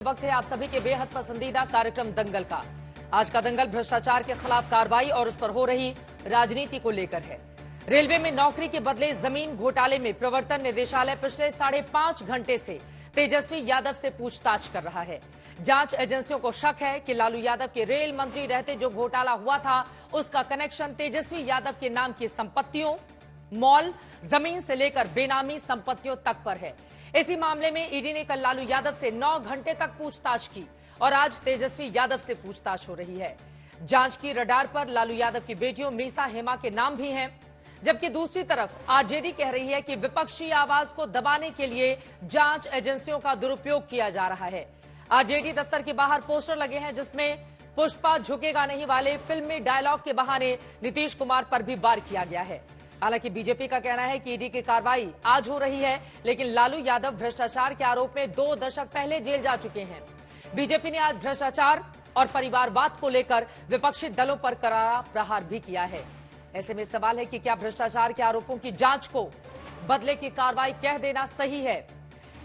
वक्त है आप सभी के बेहद पसंदीदा कार्यक्रम दंगल का। आज का दंगल भ्रष्टाचार के खिलाफ कार्रवाई और उस पर हो रही राजनीति को लेकर है। रेलवे में नौकरी के बदले जमीन घोटाले में प्रवर्तन निदेशालय पिछले 5.5 घंटे से तेजस्वी यादव से पूछताछ कर रहा है। जांच एजेंसियों को शक है कि लालू यादव के रेल मंत्री रहते जो घोटाला हुआ था उसका कनेक्शन तेजस्वी यादव के नाम की संपत्तियों, मॉल, जमीन से लेकर बेनामी संपत्तियों तक पर है। इसी मामले में ईडी ने कल लालू यादव से 9 घंटे तक पूछताछ की और आज तेजस्वी यादव से पूछताछ हो रही है। जांच की रडार पर लालू यादव की बेटियों मीसा हेमा के नाम भी हैं, जबकि दूसरी तरफ आरजेडी कह रही है कि विपक्षी आवाज को दबाने के लिए जांच एजेंसियों का दुरुपयोग किया जा रहा है। आरजेडी दफ्तर के बाहर पोस्टर लगे हैं जिसमें पुष्पा झुकेगा नहीं वाले फिल्मी डायलॉग के बहाने नीतीश कुमार पर भी वार किया गया है। हालांकि बीजेपी का कहना है कि ईडी की कार्रवाई आज हो रही है, लेकिन लालू यादव भ्रष्टाचार के आरोप में 2 दशक पहले जेल जा चुके हैं। बीजेपी ने आज भ्रष्टाचार और परिवारवाद को लेकर विपक्षी दलों पर करारा प्रहार भी किया है। ऐसे में सवाल है कि क्या भ्रष्टाचार के आरोपों की जांच को बदले की कार्रवाई कह देना सही है?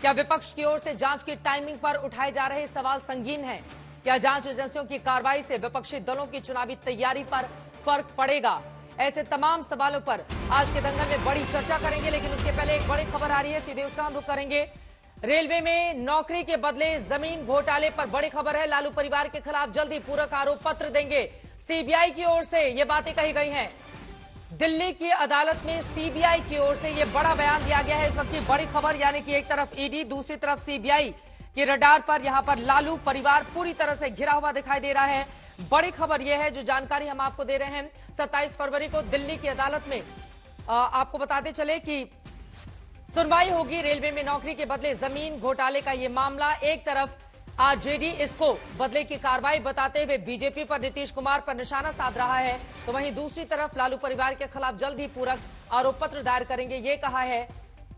क्या विपक्ष की ओर से जांच की टाइमिंग पर उठाए जा रहे सवाल संगीन हैं? क्या जांच एजेंसियों की कार्रवाई से विपक्षी दलों की चुनावी तैयारी पर फर्क पड़ेगा? ऐसे तमाम सवालों पर आज के दंगल में बड़ी चर्चा करेंगे, लेकिन उसके पहले एक बड़ी खबर आ रही है, सीधे उसका हम रुख करेंगे। रेलवे में नौकरी के बदले जमीन घोटाले पर बड़ी खबर है। लालू परिवार के खिलाफ जल्द ही पूरक आरोप पत्र देंगे। सीबीआई की ओर से ये बातें कही गई हैं। दिल्ली की अदालत में सीबीआई की ओर से ये बड़ा बयान दिया गया है। इस वक्त की बड़ी खबर, यानी कि एक तरफ ईडी, दूसरी तरफ सीबीआई के रडार पर यहां पर लालू परिवार पूरी तरह से घिरा हुआ दिखाई दे रहा है। बड़ी खबर यह है, जो जानकारी हम आपको दे रहे हैं, 27 फरवरी को दिल्ली की अदालत में आपको बताते चले कि सुनवाई होगी रेलवे में नौकरी के बदले जमीन घोटाले का ये मामला। एक तरफ आरजेडी इसको बदले की कार्रवाई बताते हुए बीजेपी पर, नीतीश कुमार पर निशाना साध रहा है, तो वहीं दूसरी तरफ लालू परिवार के खिलाफ जल्द ही पूरक आरोप पत्र दायर करेंगे, ये कहा है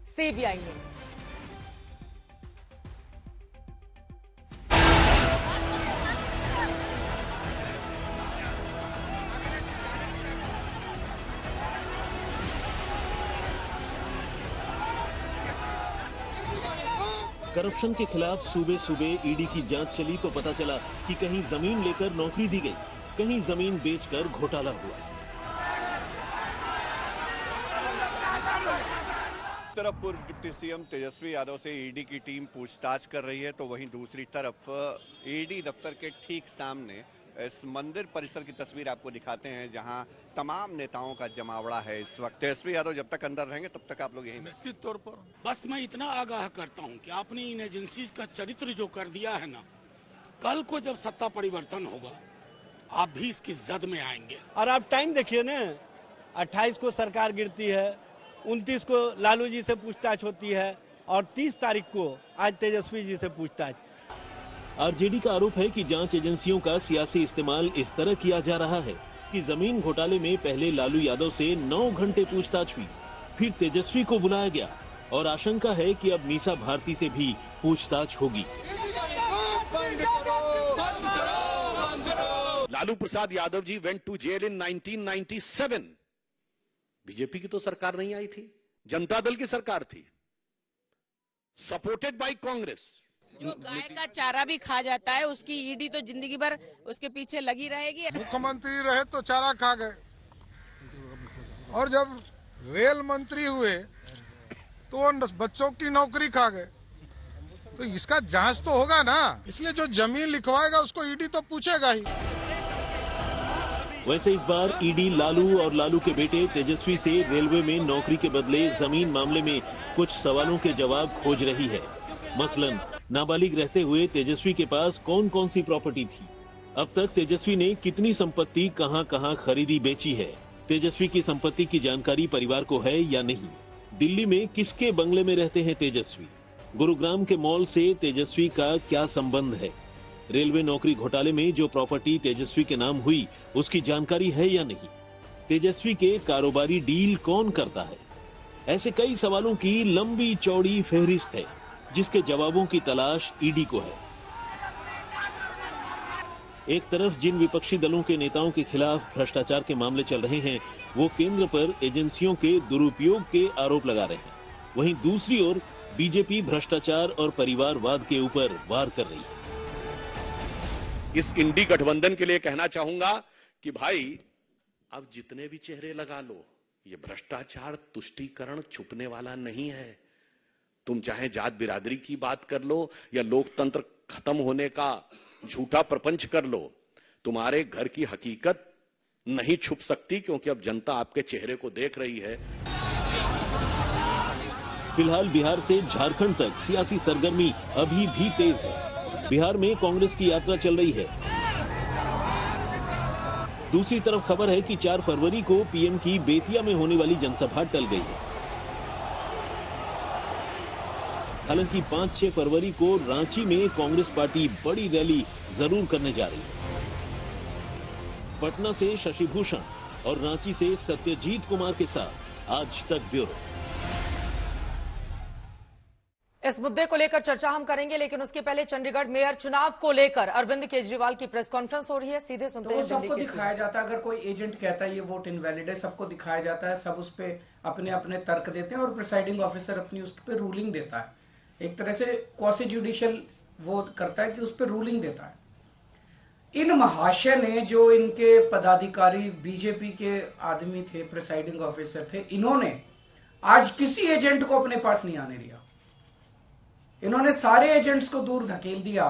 सीबीआई ने। करप्शन के खिलाफ सूबे सूबे ईडी की जांच चली तो पता चला कि कहीं जमीन लेकर नौकरी दी गई, कहीं जमीन बेचकर घोटाला हुआ। तरफ पूर्व डिप्टी सीएम तेजस्वी यादव से ईडी की टीम पूछताछ कर रही है, तो वहीं दूसरी तरफ ईडी दफ्तर के ठीक सामने इस मंदिर परिसर की तस्वीर आपको दिखाते हैं, जहां तमाम नेताओं का जमावड़ा है इस वक्त। तेजस्वी यादव जब तक अंदर रहेंगे तब तक आप लोग यहीं निश्चित तौर पर। बस मैं इतना आगाह करता हूं कि आपने इन एजेंसीज का चरित्र जो कर दिया है ना, कल को जब सत्ता परिवर्तन होगा आप भी इसकी जद में आएंगे। और आप टाइम देखिए ना, 28 को सरकार गिरती है, 29 को लालू जी से पूछताछ होती है और 30 तारीख को आज तेजस्वी जी से पूछताछ। आरजेडी का आरोप है कि जांच एजेंसियों का सियासी इस्तेमाल इस तरह किया जा रहा है कि जमीन घोटाले में पहले लालू यादव से 9 घंटे पूछताछ हुई, फिर तेजस्वी को बुलाया गया और आशंका है कि अब मीसा भारती से भी पूछताछ होगी। Lalu Prasad Yadav ji went to jail in 1997। BJP की तो सरकार नहीं आई थी, जनता दल की सरकार थी, सपोर्टेड बाय कांग्रेस। जो गाय का चारा भी खा जाता है उसकी ईडी तो जिंदगी भर उसके पीछे लगी रहेगी। मुख्यमंत्री रहे तो चारा खा गए, और जब रेल मंत्री हुए तो बच्चों की नौकरी खा गए, तो इसका जांच तो होगा ना। इसलिए जो जमीन लिखवाएगा उसको ईडी तो पूछेगा ही। वैसे इस बार ईडी लालू और लालू के बेटे तेजस्वी से रेलवे में नौकरी के बदले जमीन मामले में कुछ सवालों के जवाब खोज रही है। मसलन नाबालिग रहते हुए तेजस्वी के पास कौन कौन सी प्रॉपर्टी थी, अब तक तेजस्वी ने कितनी संपत्ति कहां कहां खरीदी बेची है, तेजस्वी की संपत्ति की जानकारी परिवार को है या नहीं, दिल्ली में किसके बंगले में रहते हैं तेजस्वी, गुरुग्राम के मॉल से तेजस्वी का क्या संबंध है, रेलवे नौकरी घोटाले में जो प्रॉपर्टी तेजस्वी के नाम हुई उसकी जानकारी है या नहीं, तेजस्वी के कारोबारी डील कौन करता है। ऐसे कई सवालों की लंबी चौड़ी फहरिस्त है जिसके जवाबों की तलाश ईडी को है। एक तरफ जिन विपक्षी दलों के नेताओं के खिलाफ भ्रष्टाचार के मामले चल रहे हैं, वो केंद्र पर एजेंसियों के दुरुपयोग के आरोप लगा रहे हैं, वहीं दूसरी ओर बीजेपी भ्रष्टाचार और परिवारवाद के ऊपर वार कर रही है। इस इंडी गठबंधन के लिए कहना चाहूंगा कि भाई अब जितने भी चेहरे लगा लो, ये भ्रष्टाचार तुष्टीकरण छुपने वाला नहीं है। तुम चाहे जात बिरादरी की बात कर लो या लोकतंत्र खत्म होने का झूठा प्रपंच कर लो, तुम्हारे घर की हकीकत नहीं छुप सकती, क्योंकि अब जनता आपके चेहरे को देख रही है। फिलहाल बिहार से झारखंड तक सियासी सरगर्मी अभी भी तेज है। बिहार में कांग्रेस की यात्रा चल रही है। दूसरी तरफ खबर है कि 4 फरवरी को पीएम की बेतिया में होने वाली जनसभा टल गई है। हालांकि 5-6 फरवरी को रांची में कांग्रेस पार्टी बड़ी रैली जरूर करने जा रही है। पटना से शशि भूषण और रांची से सत्यजीत कुमार के साथ आज तक ब्यूरो। इस मुद्दे को लेकर चर्चा हम करेंगे, लेकिन उसके पहले चंडीगढ़ मेयर चुनाव को लेकर अरविंद केजरीवाल की प्रेस कॉन्फ्रेंस हो रही है। सीधे सुनते हैं। सबको दिखाया जाता है, अगर कोई एजेंट कहता है ये वोट इनवैलिड है, सबको दिखाया जाता है, सब उस पे अपने अपने तर्क देते हैं और प्रिसाइडिंग ऑफिसर अपनी उस पर रूलिंग देता है। एक तरह से क्वासी जुडिशियल वो करता है कि उस पर रूलिंग देता है। इन महाशय ने, जो इनके पदाधिकारी बीजेपी के आदमी थे, प्रिसाइडिंग ऑफिसर थे, इन्होंने आज किसी एजेंट को अपने पास नहीं आने दिया। इन्होंने सारे एजेंट्स को दूर धकेल दिया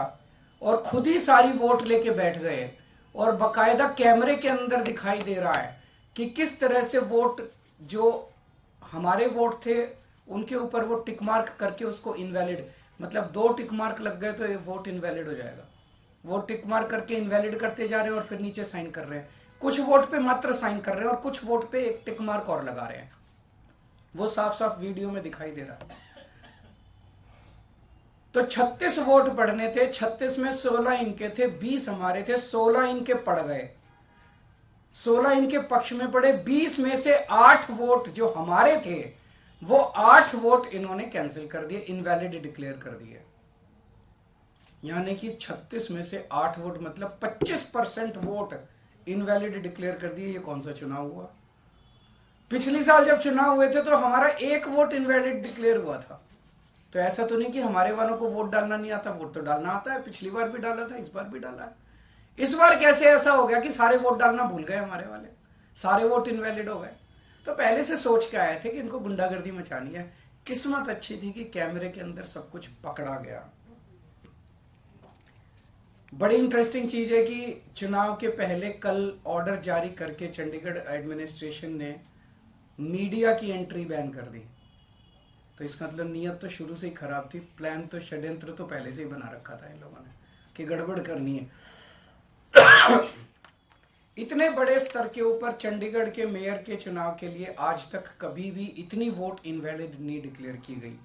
और खुद ही सारी वोट लेके बैठ गए। और बकायदा कैमरे के अंदर दिखाई दे रहा है कि किस तरह से वोट, जो हमारे वोट थे उनके ऊपर वो टिक मार्क करके उसको इनवैलिड, मतलब 2 टिक मार्क लग गए तो ये वोट इनवैलिड हो जाएगा। वो टिक मार्क करके इनवैलिड करते जा रहे हैं और फिर नीचे साइन कर रहे हैं। कुछ वोट पे मात्र साइन कर रहे हैं और कुछ वोट पे एक टिक मार्क और लगा रहे हैं। वो साफ साफ वीडियो में दिखाई दे रहा है। तो 36 वोट पड़ने थे, 36 में 16 इनके थे, 20 हमारे थे, 16 इनके पड़ गए, 16 इनके पक्ष में पड़े। 20 में से 8 वोट जो हमारे थे वो 8 वोट इन्होंने कैंसिल कर दिए, इनवैलिड डिक्लेयर कर दिए। यानी कि 36 में से 8 वोट मतलब 25% वोट इनवैलिड डिक्लेयर कर दिए। ये कौन सा चुनाव हुआ? पिछले साल जब चुनाव हुए थे तो हमारा 1 वोट इनवैलिड डिक्लेयर हुआ था। तो ऐसा तो नहीं कि हमारे वालों को वोट डालना नहीं आता, वोट तो डालना आता है। पिछली बार भी डाला था, इस बार भी डाला है। इस बार कैसे ऐसा हो गया कि सारे वोट डालना भूल गए हमारे वाले, सारे वोट इनवैलिड हो गए? तो पहले से सोच के आए थे कि इनको गुंडागर्दी मचानी है। किस्मत अच्छी थी कि कैमरे के अंदर सब कुछ पकड़ा गया। बड़ी इंटरेस्टिंग चीज है कि चुनाव के पहले कल ऑर्डर जारी करके चंडीगढ़ एडमिनिस्ट्रेशन ने मीडिया की एंट्री बैन कर दी। तो इसका मतलब नीयत तो शुरू से ही खराब थी, प्लान तो, षड्यंत्र तो पहले से ही बना रखा था इन लोगों ने कि गड़बड़ करनी है। इतने बड़े स्तर के ऊपर चंडीगढ़ के मेयर के चुनाव के लिए आज तक कभी भी इतनी वोट इनवैलिड नहीं डिक्लेयर की गई।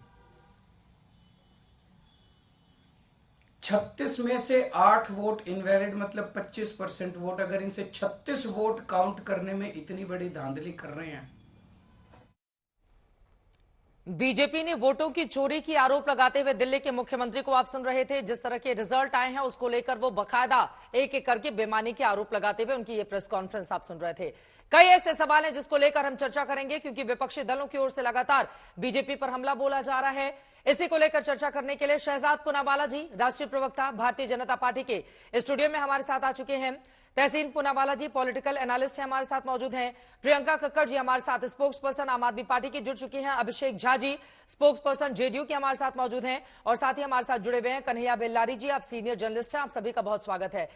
36 में से 8 वोट इनवैलिड मतलब 25% वोट। अगर इनसे 36 वोट काउंट करने में इतनी बड़ी धांधली कर रहे हैं। बीजेपी ने वोटों की चोरी की आरोप लगाते हुए दिल्ली के मुख्यमंत्री को आप सुन रहे थे। जिस तरह के रिजल्ट आए हैं उसको लेकर वो बकायदा एक एक करके बेईमानी के आरोप लगाते हुए उनकी ये प्रेस कॉन्फ्रेंस आप सुन रहे थे। कई ऐसे सवाल हैं जिसको लेकर हम चर्चा करेंगे, क्योंकि विपक्षी दलों की ओर से लगातार बीजेपी पर हमला बोला जा रहा है। इसी को लेकर चर्चा करने के लिए शहजाद पूनावाला जी, राष्ट्रीय प्रवक्ता भारतीय जनता पार्टी के स्टूडियो में हमारे साथ आ चुके हैं। तहसीन पूनावाला जी पॉलिटिकल एनालिस्ट हैं, हमारे साथ मौजूद हैं। प्रियंका कक्कड़ जी हमारे साथ स्पोक्स पर्सन आम आदमी पार्टी की जुड़ चुकी हैं। Abhishek Jha ji spokes person JDU के हमारे साथ मौजूद हैं। और साथ ही हमारे साथ जुड़े हुए हैं कन्हैया बेल्लारी जी, आप सीनियर जर्नलिस्ट हैं। आप सभी का बहुत स्वागत है।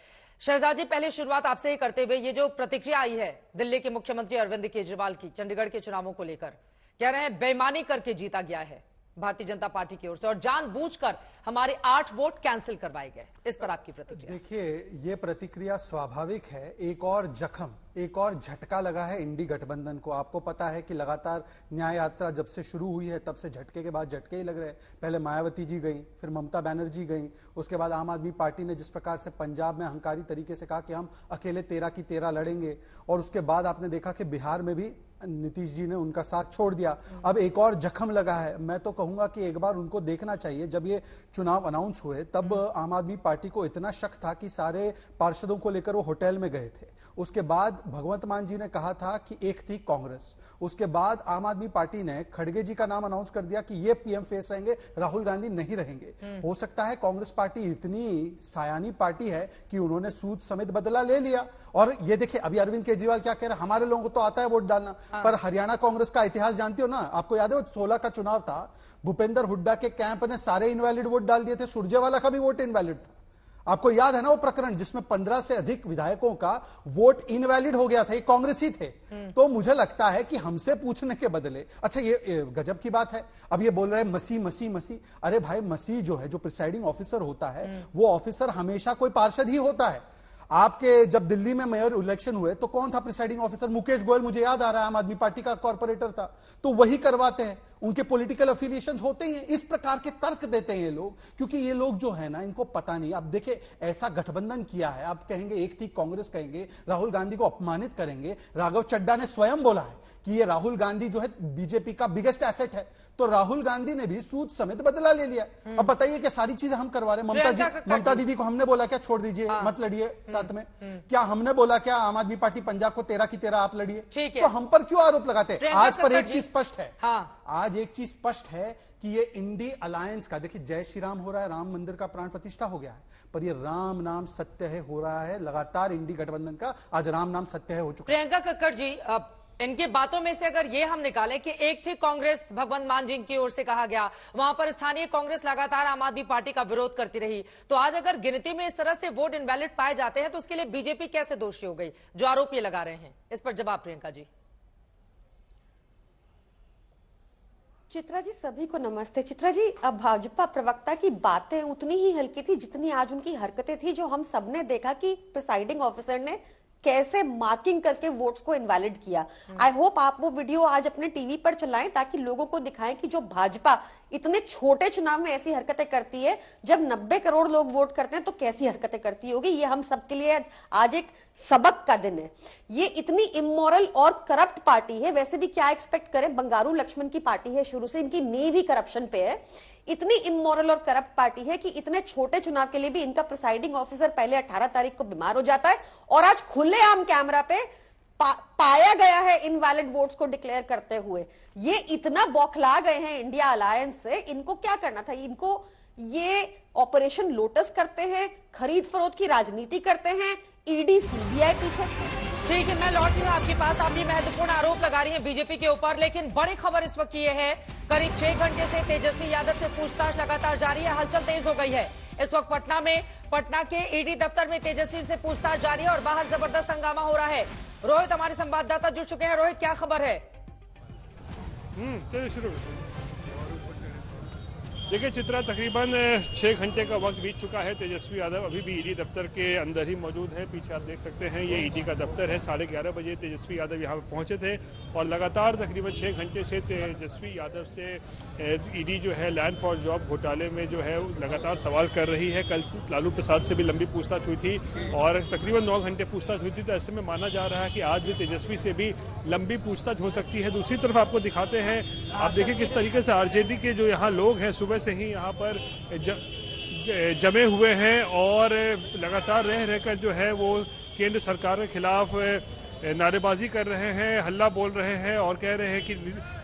शहजाद जी, पहले शुरुआत आपसे ही करते हुए, ये जो प्रतिक्रिया आई है दिल्ली के मुख्यमंत्री अरविंद केजरीवाल की चंडीगढ़ के चुनावों को लेकर, कह रहे हैं बेईमानी करके जीता गया है भारतीय जनता पार्टी की ओर से और जानबूझकर हमारे 8 वोट कैंसिल करवाए गए। इस पर आपकी प्रतिक्रिया? देखिए, ये प्रतिक्रिया स्वाभाविक है। एक और जख्म, एक और झटका लगा है इंडी गठबंधन को। आपको पता है कि लगातार न्याय यात्रा जब से शुरू हुई है तब से झटके के बाद झटके ही लग रहे हैं। पहले मायावती जी गई, फिर ममता बनर्जी गई, उसके बाद आम आदमी पार्टी ने जिस प्रकार से पंजाब में अहंकारी तरीके से कहा कि हम अकेले 13 की 13 लड़ेंगे, और उसके बाद आपने देखा कि बिहार में भी नीतीश जी ने उनका साथ छोड़ दिया, अब एक और जख्म लगा है। मैं तो कहूंगा कि एक बार उनको देखना चाहिए, जब ये चुनाव अनाउंस हुए तब आम आदमी पार्टी को इतना शक था कि सारे पार्षदों को लेकर वो होटल में गए थे। उसके बाद भगवंत मान जी ने कहा था कि एक थी कांग्रेस, उसके बाद आम आदमी पार्टी ने खड़गे जी का नाम अनाउंस कर दिया कि ये पीएम फेस रहेंगे, राहुल गांधी नहीं रहेंगे। हो सकता है कांग्रेस पार्टी इतनी सायानी पार्टी है कि उन्होंने सूद समेत बदला ले लिया। और ये देखिए अभी अरविंद केजरीवाल क्या कह रहे हैं, हमारे लोगों को तो आता है वोट डालना, पर हरियाणा कांग्रेस का इतिहास जानती हो ना, आपको याद है 16 का चुनाव था, भूपेंद्र हुड्डा के कैंप ने सारे इनवैलिड वोट डाल दिए थे, सुरजेवाला का भी वोट इनवैलिड था। आपको याद है ना वो प्रकरण जिसमें 15 से अधिक विधायकों का वोट इनवैलिड हो गया था, ये कांग्रेसी थे। तो मुझे लगता है कि हमसे पूछने के बदले, अच्छा ये गजब की बात है, अब ये बोल रहे हैं मसीह मसीह मसीह। अरे भाई मसीह जो है, जो प्रिसाइडिंग ऑफिसर होता है, वो ऑफिसर हमेशा कोई पार्षद ही होता है। आपके जब दिल्ली में मेयर इलेक्शन हुए तो कौन था प्रिसाइडिंग ऑफिसर? मुकेश गोयल, मुझे याद आ रहा है, आम आदमी पार्टी का कॉर्पोरेटर था। तो वही करवाते हैं, उनके पॉलिटिकल अफिलिएशंस होते ही हैं। इस प्रकार के तर्क देते हैं ये लोग, क्योंकि ये लोग जो है ना, इनको पता नहीं। अब देखिए ऐसा गठबंधन किया है, आप कहेंगे एक थी कांग्रेस, कहेंगे राहुल गांधी को अपमानित करेंगे। राघव चड्डा ने स्वयं बोला है कि ये राहुल गांधी जो है बीजेपी का बिगेस्ट एसेट है। तो राहुल गांधी ने भी सूद समेत बदला ले लिया। अब बताइए कि सारी चीजें हम करवा रहे हैं। ममता दीदी को हमने बोला क्या छोड़ दीजिए, मत लड़िए साथ में? क्या हमने बोला क्या आम आदमी पार्टी पंजाब को 13 की 13 आप लड़िए? तो हम पर क्यों आरोप लगाते हैं? आज पर एक चीज स्पष्ट है, आज एक चीज स्पष्ट है कि ये इंडी अलायंस का, देखिए जय श्री राम हो रहा है, राम मंदिर का प्राण प्रतिष्ठा हो गया है, पर ये राम नाम सत्य है हो रहा है लगातार इंडी गठबंधन का। आज राम नाम सत्य है हो चुका है। प्रियंका कक्कड़ जी, इनकी बातों में से अगर ये हम निकालें कि एक थी कांग्रेस, भगवंत मान जी की ओर से कहा गया, वहां पर स्थानीय कांग्रेस लगातार आम आदमी पार्टी का विरोध करती रही, तो आज अगर गिनती में इस तरह से वोट इनवैलिड पाए जाते हैं तो उसके लिए बीजेपी कैसे दोषी हो गई, जो आरोप ये लगा रहे हैं? इस पर जवाब प्रियंका जी। चित्रा जी, सभी को नमस्ते। चित्रा जी, अब भाजपा प्रवक्ता की बातें उतनी ही हल्की थी जितनी आज उनकी हरकतें थी, जो हम सबने देखा कि प्रिसाइडिंग ऑफिसर ने कैसे मार्किंग करके वोट्स को इनवैलिड किया। आई होप आप वो वीडियो आज अपने टीवी पर चलाएं ताकि लोगों को दिखाएं कि जो भाजपा इतने छोटे चुनाव में ऐसी हरकतें करती है, जब 90 करोड़ लोग वोट करते हैं तो कैसी हरकतें करती होगी। ये हम सबके लिए आज एक सबक का दिन है। ये इतनी इमोरल और करप्ट पार्टी है, वैसे भी क्या एक्सपेक्ट करें, बंगारू लक्ष्मण की पार्टी है, शुरू से इनकी नींव ही करप्शन पे है। इतनी इमोरल और करप्ट पार्टी है कि इतने छोटे चुनाव के लिए भी इनका प्रिसाइडिंग ऑफिसर पहले 18 तारीख को बीमार हो जाता है और आज खुलेआम कैमरा पे पाया गया है इनवैलिड वोट्स को डिक्लेयर करते हुए। ये इतना बौखला गए हैं इंडिया अलायंस से, इनको क्या करना था? इनको ये ऑपरेशन लोटस करते हैं, खरीद फरोख्त की राजनीति करते हैं, ईडी सीबीआई पीछे। ठीक है, मैं लौट रही हूँ आपके पास। आप ये महत्वपूर्ण आरोप लगा रही हैं बीजेपी के ऊपर, लेकिन बड़ी खबर इस वक्त ये है, करीब 6 घंटे से तेजस्वी यादव से पूछताछ लगातार जारी है, हलचल तेज हो गई है। इस वक्त पटना के ईडी दफ्तर में तेजस्वी से पूछताछ जारी है और बाहर जबरदस्त हंगामा हो रहा है। रोहित हमारे संवाददाता जुड़ चुके हैं। रोहित, क्या खबर है? चलिए शुरू। देखिए चित्रा, तकरीबन 6 घंटे का वक्त बीत चुका है। तेजस्वी यादव अभी भी ईडी दफ्तर के अंदर ही मौजूद है। पीछे आप देख सकते हैं, ये ईडी का दफ्तर है। 11:30 बजे तेजस्वी यादव यहाँ पर पहुंचे थे और लगातार तकरीबन 6 घंटे से तेजस्वी यादव से ईडी जो है लैंड फॉर जॉब घोटाले में जो है लगातार सवाल कर रही है। कल लालू प्रसाद से भी लंबी पूछताछ हुई थी और तकरीबन 9 घंटे पूछताछ हुई थी, तो ऐसे में माना जा रहा है कि आज भी तेजस्वी से भी लंबी पूछताछ हो सकती है। दूसरी तरफ आपको दिखाते हैं, आप देखिए किस तरीके से आरजेडी के जो यहाँ लोग हैं सुबह से ही यहाँ पर जमे हुए हैं और लगातार रह रहकर जो है वो केंद्र सरकार के खिलाफ नारेबाजी कर रहे हैं, हल्ला बोल रहे हैं और कह रहे हैं कि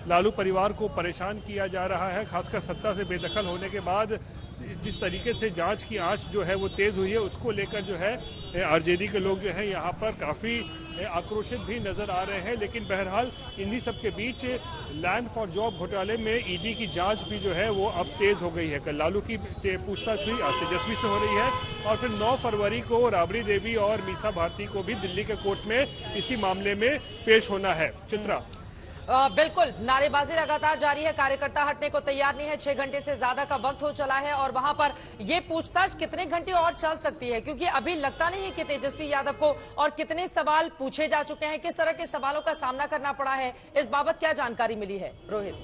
लालू परिवार को परेशान किया जा रहा है। खासकर सत्ता से बेदखल होने के बाद जिस तरीके से जांच की आंच जो है वो तेज हुई है, उसको लेकर जो है आरजेडी के लोग जो है यहाँ पर काफ़ी आक्रोशित भी नजर आ रहे हैं। लेकिन बहरहाल इन्हीं सब के बीच लैंड फॉर जॉब घोटाले में ईडी की जांच भी जो है वो अब तेज हो गई है। कल लालू की पूछताछ हुई, आज तेजस्वी से हो रही है और फिर 9 फरवरी को राबड़ी देवी और मीसा भारती को भी दिल्ली के कोर्ट में इसी मामले में पेश होना है। चित्रा, बिल्कुल, नारेबाजी लगातार जारी है, कार्यकर्ता हटने को तैयार नहीं है। 6 घंटे से ज्यादा का वक्त हो चला है और वहां पर ये पूछताछ कितने घंटे और चल सकती है, क्योंकि अभी लगता नहीं है कि तेजस्वी यादव को और कितने सवाल पूछे जा चुके हैं, किस तरह के सवालों का सामना करना पड़ा है, इस बाबत क्या जानकारी मिली है? रोहित।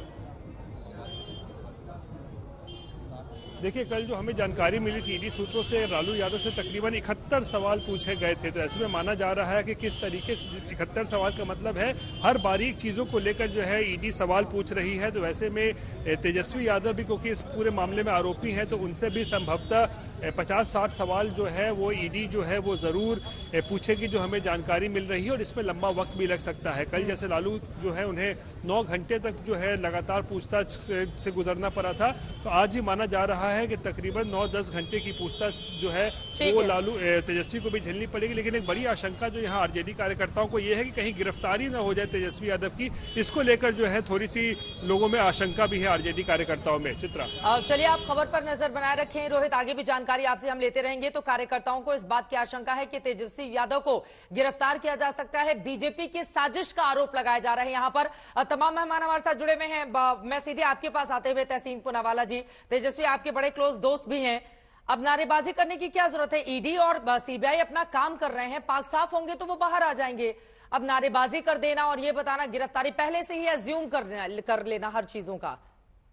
देखिए, कल जो हमें जानकारी मिली थी ईडी सूत्रों से, लालू यादव से तकरीबन 71 सवाल पूछे गए थे। तो ऐसे में माना जा रहा है कि किस तरीके से 71 सवाल का मतलब है हर बारीक चीज़ों को लेकर जो है ईडी सवाल पूछ रही है। तो वैसे में तेजस्वी यादव भी, क्योंकि इस पूरे मामले में आरोपी हैं, तो उनसे भी संभवतः 50-60 सवाल जो है वो ईडी जो है वो ज़रूर पूछेगी, जो हमें जानकारी मिल रही है। और इसमें लंबा वक्त भी लग सकता है। कल जैसे लालू जो है उन्हें 9 घंटे तक जो है लगातार पूछताछ से गुजरना पड़ा था, तो आज भी माना जा रहा है कि तकरीबन 9-10 घंटे की पूछताछ जो है वो लालू तेजस्वी को भी झेलनी पड़ेगी। लेकिन एक बड़ी आशंका जो यहाँ आरजेडी कार्यकर्ताओं को ये है कि कहीं गिरफ्तारी न हो जाए तेजस्वी यादव की। इसको लेकर जो है थोड़ी सी लोगों में आशंका भी है आरजेडी कार्यकर्ताओं में। चित्रा, चलिए आप खबर पर नजर बनाए रखें। रोहित, आगे भी जानकारी आपसे हम लेते रहेंगे। तो कार्यकर्ताओं को इस बात की आशंका है कि तेजस्वी यादव को गिरफ्तार किया जा सकता है। बीजेपी की साजिश का आरोप लगाया जा रहा है। यहाँ पर तमाम मेहमान हमारे साथ जुड़े हुए हैं। मैं सीधे आपके पास आते हुए तहसीन पूनावाला जी, तेजस्वी आपके बड़े क्लोज दोस्त भी हैं। अब नारेबाजी करने की क्या जरूरत है? ईडी और सीबीआई अपना काम कर रहे हैं, पाक साफ होंगे तो वो बाहर आ जाएंगे। अब नारेबाजी कर देना और ये बताना गिरफ्तारी पहले से ही एज्यूम कर लेना हर चीजों का,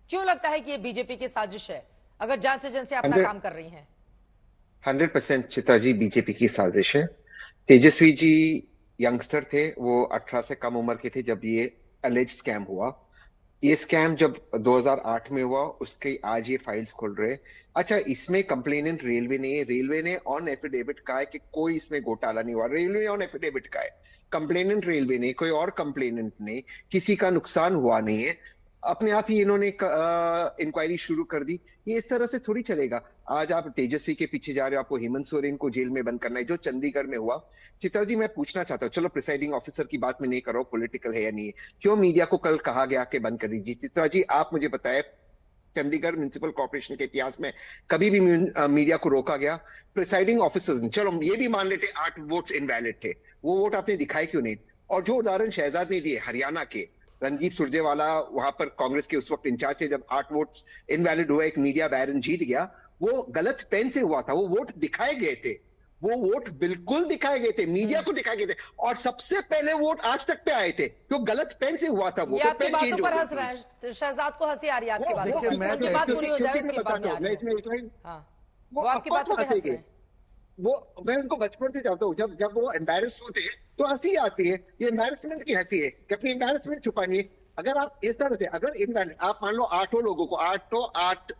क्यों लगता है कि ये बीजेपी की साजिश है अगर जांच एजेंसी अपना काम कर रही है? 100% चित्रा जी बीजेपी की साजिश है। तेजस्वी जी यंगस्टर थे, वो 18 से कम उम्र के थे जब ये अलेज्ड स्कैम हुआ। ये स्कैम जब 2008 में हुआ, उसके आज ये फाइल्स खोल रहे। अच्छा, इसमें कंप्लेनेंट रेलवे नहीं है। रेलवे ने ऑन एफिडेविट कहा है कि कोई इसमें घोटाला नहीं हुआ। रेलवे ऑन एफिडेविट कहा है, कंप्लेनेंट रेलवे ने, कोई और कंप्लेनेंट ने, किसी का नुकसान हुआ नहीं है। अपने आप ही इन्होंने इंक्वायरी शुरू कर दी। ये इस तरह से थोड़ी चलेगा। आज आप तेजस्वी के पीछे जा रहे हो, आपको हेमंत सोरेन को जेल में बंद करना है, जो चंडीगढ़ में हुआ। चित्रा जी, मैं पूछना चाहता हूँ, चलो प्रिसाइडिंग ऑफिसर की बात में नहीं कर रहा हूँ, पॉलिटिकल है या नहीं है, क्यों मीडिया को कल कहा गया कि बंद कर दीजिए? चित्रा जी, आप मुझे बताएं, चंडीगढ़ म्युनिसिपल कॉर्पोरेशन के इतिहास में कभी भी मीडिया को रोका गया? प्रिसाइडिंग ऑफिसर्स, चलो ये भी मान लेते 8 वोट्स इनवैलिड थे, वो वोट आपने दिखाए क्यों नहीं? और जो उदाहरण शहजाद ने दिए हरियाणा के, रणदीप सुरजेवाला वहां पर कांग्रेस के उस वक्त इंचार्ज थे, जब 8 वोट्स इनवैलिड हुआ, एक मीडिया बैरन जीत गया, वो गलत पेन से हुआ था। वो वोट दिखाए गए थे, वो वोट बिल्कुल दिखाए गए थे, मीडिया को दिखाए गए थे, और सबसे पहले वोट आज तक पे आए थे, तो गलत पेन से हुआ था। वो आपकी बातों पर हंस रहे हैं, शहजाद को हंसी आ रही है आपकी बातों पर। उनकी बात पूरी हो जाए उसके बाद वो आपकी बातों पर हंस रहे हैं। वो मैं उनको बचपन से जानता हूँ, जब वो एम्बैरस होते हैं तो हंसी आती है। ये एम्बैरसमेंट की हंसी है कि अपनी एम्बैरसमेंट छुपानी है। अगर आप इस तरह से, अगर इनवैलिड, आप मान लो 8 लोगों को, 8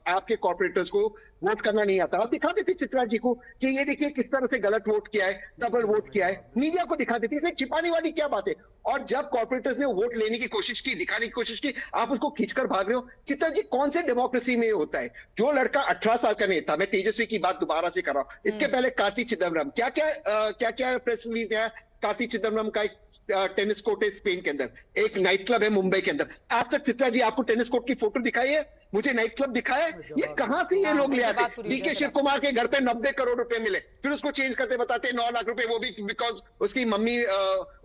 आपके कॉर्पोरेटर्स को वोट करना नहीं आता, आप दिखा देते चित्रा जी को कि ये देखिए किस तरह से गलत वोट किया है, डबल वोट किया है, मीडिया को दिखा देती। इसमें छिपाने वाली क्या बात है? और जब कॉर्पोरेटर्स ने वोट लेने की कोशिश की, दिखाने की कोशिश की, आप उसको खींचकर भाग रहे हो। चित्रा जी, कौन से डेमोक्रेसी में होता है? जो लड़का 18 साल का नहीं था, मैं तेजस्वी की बात दोबारा से कर रहा हूं, इसके पहले कार्ति चिदम्बरम, क्या प्रेस रिलीज है कार्ति चिदम्बरम का? एक टेनिस कोर्ट है स्पेन के अंदर, एक नाइट क्लब है मुंबई के अंदर। आज तक चित्रा जी आपको टेनिस कोर्ट की फोटो दिखाई है? मुझे नाइट क्लब दिखाया है? ये कहां से ये लोग ले आते? डीके शिव कुमार के घर पे 90 करोड़ रुपए मिले, फिर उसको चेंज करते बताते 9 लाख रुपए, वो भी बिकॉज उसकी मम्मी,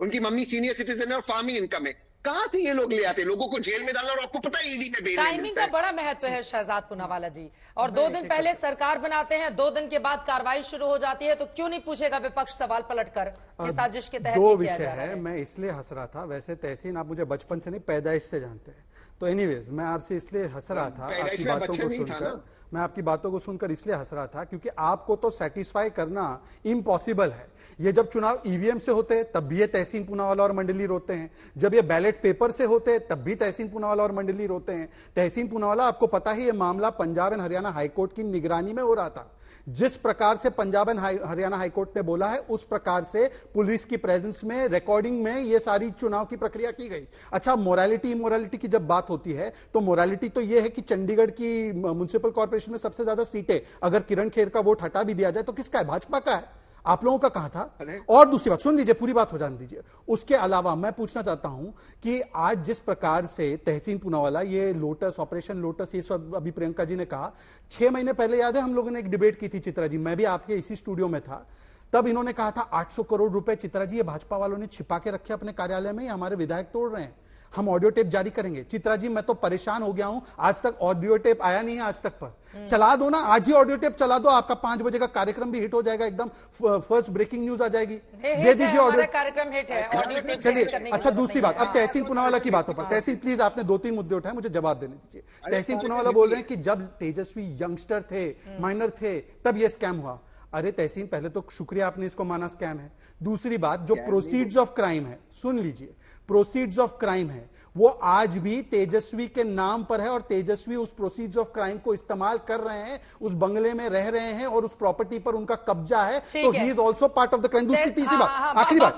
उनकी मम्मी सीनियर सिटीजन है और फार्मिंग इनकम है। कहां से ये लोग ले आते? लोगों को जेल में डालना, और आपको पता है ईडी में बेल टाइमिंग का बड़ा महत्व है शहजाद पूनावाला जी। और 2 दिन पहले सरकार बनाते हैं, 2 दिन के बाद कार्रवाई शुरू हो जाती है, तो क्यों नहीं पूछेगा विपक्ष सवाल पलटकर कि साजिश के तहत 2 विषय है। मैं इसलिए हंस रहा था, वैसे तहसीन आप मुझे बचपन से नहीं पैदाइश से जानते हैं, तो एनीवेज मैं आपसे इसलिए हंस रहा था, आपकी बातों को सुनकर, मैं आपकी बातों को सुनकर इसलिए हंस रहा था क्योंकि आपको तो सेटिस्फाई करना इम्पॉसिबल है। ये जब चुनाव ईवीएम से होते हैं तब भी ये तहसीन पूनावाला और मंडली रोते हैं, जब ये बैलेट पेपर से होते हैं तब भी तहसीन पूनावाला और मंडली रोते हैं। तहसीन पूनावाला, आपको पता है ये मामला पंजाब एंड हरियाणा हाईकोर्ट की निगरानी में हो रहा था। जिस प्रकार से पंजाब एंड हरियाणा हाईकोर्ट ने बोला है, उस प्रकार से पुलिस की प्रेजेंस में, रिकॉर्डिंग में ये सारी चुनाव की प्रक्रिया की गई। अच्छा, मोरालिटी इमोरालिटी की जब बात होती है तो मोरालिटी तो ये है कि चंडीगढ़ की म्युनिसिपल कॉर्पोरेशन में सबसे ज्यादा सीटें अगर किरण खेर का वोट हटा भी दिया जाए तो किसका है? भाजपा का है। आप लोगों का कहां था? और दूसरी बात सुन लीजिए, पूरी बात हो जाने दीजिए। उसके अलावा मैं पूछना चाहता हूं कि आज जिस प्रकार से तहसीन पूनावाला, ये लोटस, ऑपरेशन लोटस, ये सब अभी प्रियंका जी ने कहा, 6 महीने पहले याद है हम लोगों ने एक डिबेट की थी चित्रा जी, मैं भी आपके इसी स्टूडियो में था। तब इन्होंने कहा था 800 करोड़ रुपए। चित्रा जी, ये भाजपा वालों ने छिपा के रखे अपने कार्यालय में, हमारे विधायक तोड़ रहे हैं, हम ऑडियो टेप जारी करेंगे। चित्रा जी, मैं तो परेशान हो गया हूं, आज तक ऑडियो टेप आया नहीं है आज तक पर। चला दो ना, आज ही ऑडियो टेप चला दो, आपका 5 बजे का कार्यक्रम भी हिट हो जाएगा, एकदम फर्स्ट ब्रेकिंग न्यूज आ जाएगी। दे दीजिए ऑडियो कार्यक्रम हिट है, ऑडियो टेप चलिए। अच्छा, दूसरी बात, अब तहसीन पूनावाला की बातों पर। तहसीन प्लीज, आपने 2-3 मुद्दे उठाए, मुझे जवाब देने दीजिए। तहसीन पूनावाला बोल रहे हैं कि जब तेजस्वी यंगस्टर थे, माइनर थे, तब यह स्कैम हुआ। अरे तहसीन, पहले तो शुक्रिया आपने इसको माना स्कैम है। दूसरी बात, जो प्रोसीड्स ऑफ क्राइम है, सुन लीजिए, प्रोसीड्स ऑफ क्राइम है वो आज भी तेजस्वी के नाम पर है और तेजस्वी उस प्रोसीड्स ऑफ क्राइम को इस्तेमाल कर रहे हैं, उस बंगले में रह रहे हैं और उस प्रॉपर्टी पर उनका कब्जा है, तो he is also part of the crime. दूसरी तीसरी बात, आखिरी बात,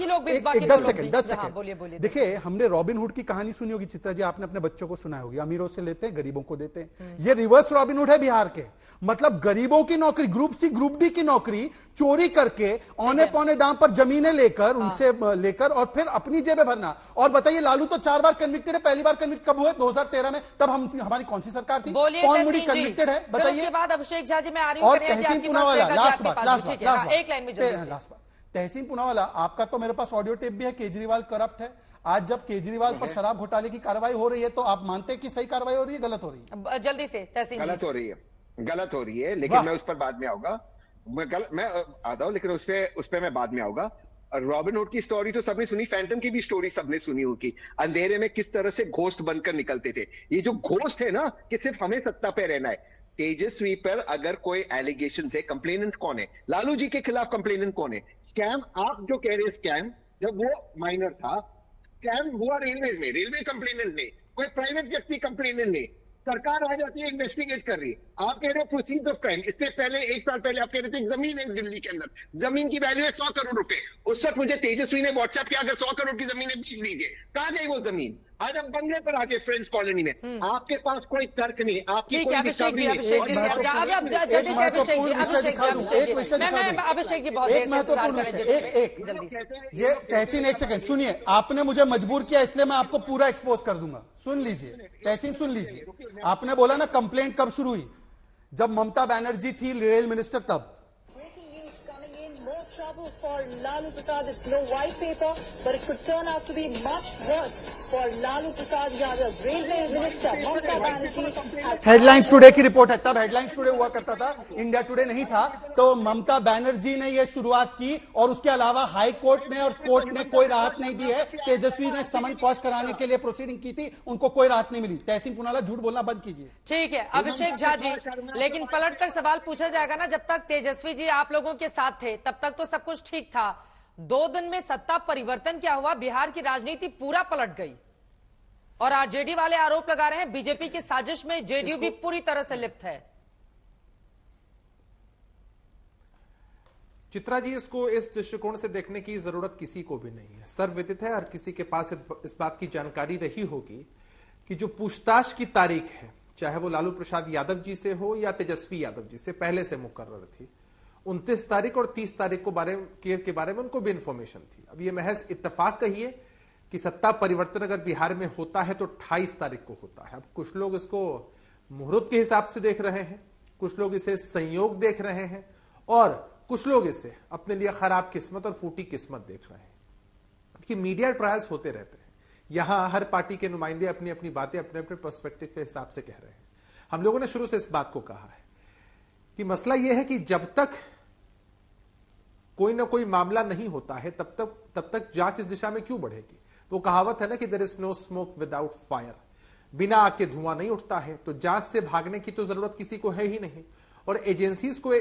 10 सेकंड। देखिए, हमने रॉबिनहुड की कहानी सुनी होगी चित्रा जी, आपने अपने बच्चों को सुनाई होगी, अमीरों से लेते हैं, गरीबों को देते हैं। ये रिवर्स रॉबिनहुड है बिहार के। मतलब गरीबों की नौकरी, ग्रुप सी ग्रुप डी की नौकरी चोरी करके औने पौने दाम पर जमीनें लेकर, उनसे लेकर और फिर अपनी जेबें भरना। और बताइए, लालू तो 4 बार कन्विक्टेड है, पहली बार कन्विक्ट कब हुए? 2013 में। तब हमारी कौन सी सरकार थी? कौन मुड़ी कन्विक्टेड है बताइए? उसके बाद अभिषेक झा जी, मैं आ रही हूं। और तहसीन पूनावाला, लास्ट बात, एक लाइन में जल्दी से। तहसीन पूनावाला, आपका तो मेरे पास ऑडियो टेप भी है, केजरीवाल करप्ट है। आज जब केजरीवाल पर शराब घोटाले की कार्रवाई हो रही है, तो आप मानते हैं कि सही कार्रवाई हो रही है, गलत हो रही है? जल्दी से तहसीन। गलत हो रही है, लेकिन मैं उस पर बाद में आऊंगा। मैं आता हूं, लेकिन उस पे मैं बाद में आऊंगा। रॉबिनहुड की स्टोरी तो सबने सुनी, फैंटम की भी स्टोरी सबने सुनी होगी। अंधेरे में किस तरह से घोस्ट बनकर निकलते थे। ये जो घोस्ट है ना, कि सिर्फ हमें सत्ता पे रहना है। तेजस्वी पर अगर कोई एलिगेशन है, कंप्लेनेंट कौन है? लालू जी के खिलाफ कंप्लेनेंट कौन है? स्कैम, आप जो कह रहे हैं स्कैम, जब वो माइनर था, स्कैम हुआ रेलवे में, रेलवे कंप्लेनेंट नहीं, कोई प्राइवेट व्यक्ति कंप्लेनेंट नहीं, सरकार आ जाती है, इन्वेस्टिगेट कर रही है। आप कह रहे हो प्रोसीड्स ऑफ क्राइम। इससे पहले 1 साल पहले आप कह रहे थे जमीन है दिल्ली के अंदर, जमीन की वैल्यू है 100 करोड़ रुपए। उस वक्त मुझे तेजस्वी ने व्हाट्सएप किया, अगर 100 करोड़ की जमीन है बेच दीजिए। कहां गई वो जमीन? आज आप बंगले पर आके फ्रेंड्स कॉलोनी में, आपके पास कोई तर्क नहीं, आपकी कोई अभिषेक जी, अभिषेक जी बहुत ये तहसीन, 1 सेकंड सुनिए, आपने मुझे मजबूर किया, इसलिए मैं आपको पूरा एक्सपोज कर दूंगा। सुन लीजिए तहसीन, सुन लीजिए। आपने बोला ना कंप्लेंट कब शुरू हुई? जब ममता बनर्जी थी रेल मिनिस्टर, तब। For Lalu Prasad, it's no white paper, but it could turn out to be much worse for Lalu Prasad Yadav. Railway Minister Mamata Banerjee. Headlines today की रिपोर्ट है, तब हेडलाइंस टुडे हुआ करता था, India today नहीं था। तो ममता बनर्जी ने यह शुरुआत की और उसके अलावा हाई कोर्ट ने और कोर्ट ने कोई राहत नहीं दी है। तेजस्वी ने समन पॉज कराने के लिए प्रोसीडिंग की थी, उनको कोई राहत नहीं मिली। तहसीन पूनावाला, झूठ बोलना बंद कीजिए। ठीक है अभिषेक झा जी, लेकिन पलटकर सवाल पूछा जाएगा ना, जब तक तेजस्वी जी आप लोगों के साथ थे तब तक तो सब कुछ ठीक था। 2 दिन में सत्ता परिवर्तन क्या हुआ? बिहार की राजनीति पूरा पलट गई और आरजेडी वाले आरोप लगा रहे हैं बीजेपी की साजिश में जेडीयू भी पूरी तरह से लिप्त है। चित्रा जी, इसको इस दृष्टिकोण से देखने की जरूरत किसी को भी नहीं है। सर्वविदित है, हर किसी के पास इस बात की जानकारी रही होगी कि जो पूछताछ की तारीख है, चाहे वो लालू प्रसाद यादव जी से हो या तेजस्वी यादव जी से, पहले से मुकर्रर थी। 29 तारीख और 30 तारीख के बारे में उनको भी इंफॉर्मेशन थी। अब ये महज इत्तेफाक कहिए कि सत्ता परिवर्तन अगर बिहार में होता है तो 28 तारीख को होता है। अब कुछ लोग इसको मुहूर्त के हिसाब से देख रहे हैं, कुछ लोग इसे संयोग देख रहे हैं और कुछ लोग इसे अपने लिए खराब किस्मत और फूटी किस्मत देख रहे हैं। कि मीडिया ट्रायल्स होते रहते हैं, यहां हर पार्टी के नुमाइंदे अपनी अपनी बातें अपने अपने पर्सपेक्टिव के हिसाब से कह रहे हैं। हम लोगों ने शुरू से इस बात को कहा है कि मसला यह है कि जब तक कोई ना कोई मामला नहीं होता है तब तक जांच इस दिशा में क्यों बढ़ेगी? वो कहावत है ना कि there is no smoke without fire, बिना आग के धुआं नहीं उठता है। तो जांच से भागने की तो जरूरत किसी को है ही नहीं। और एजेंसीज को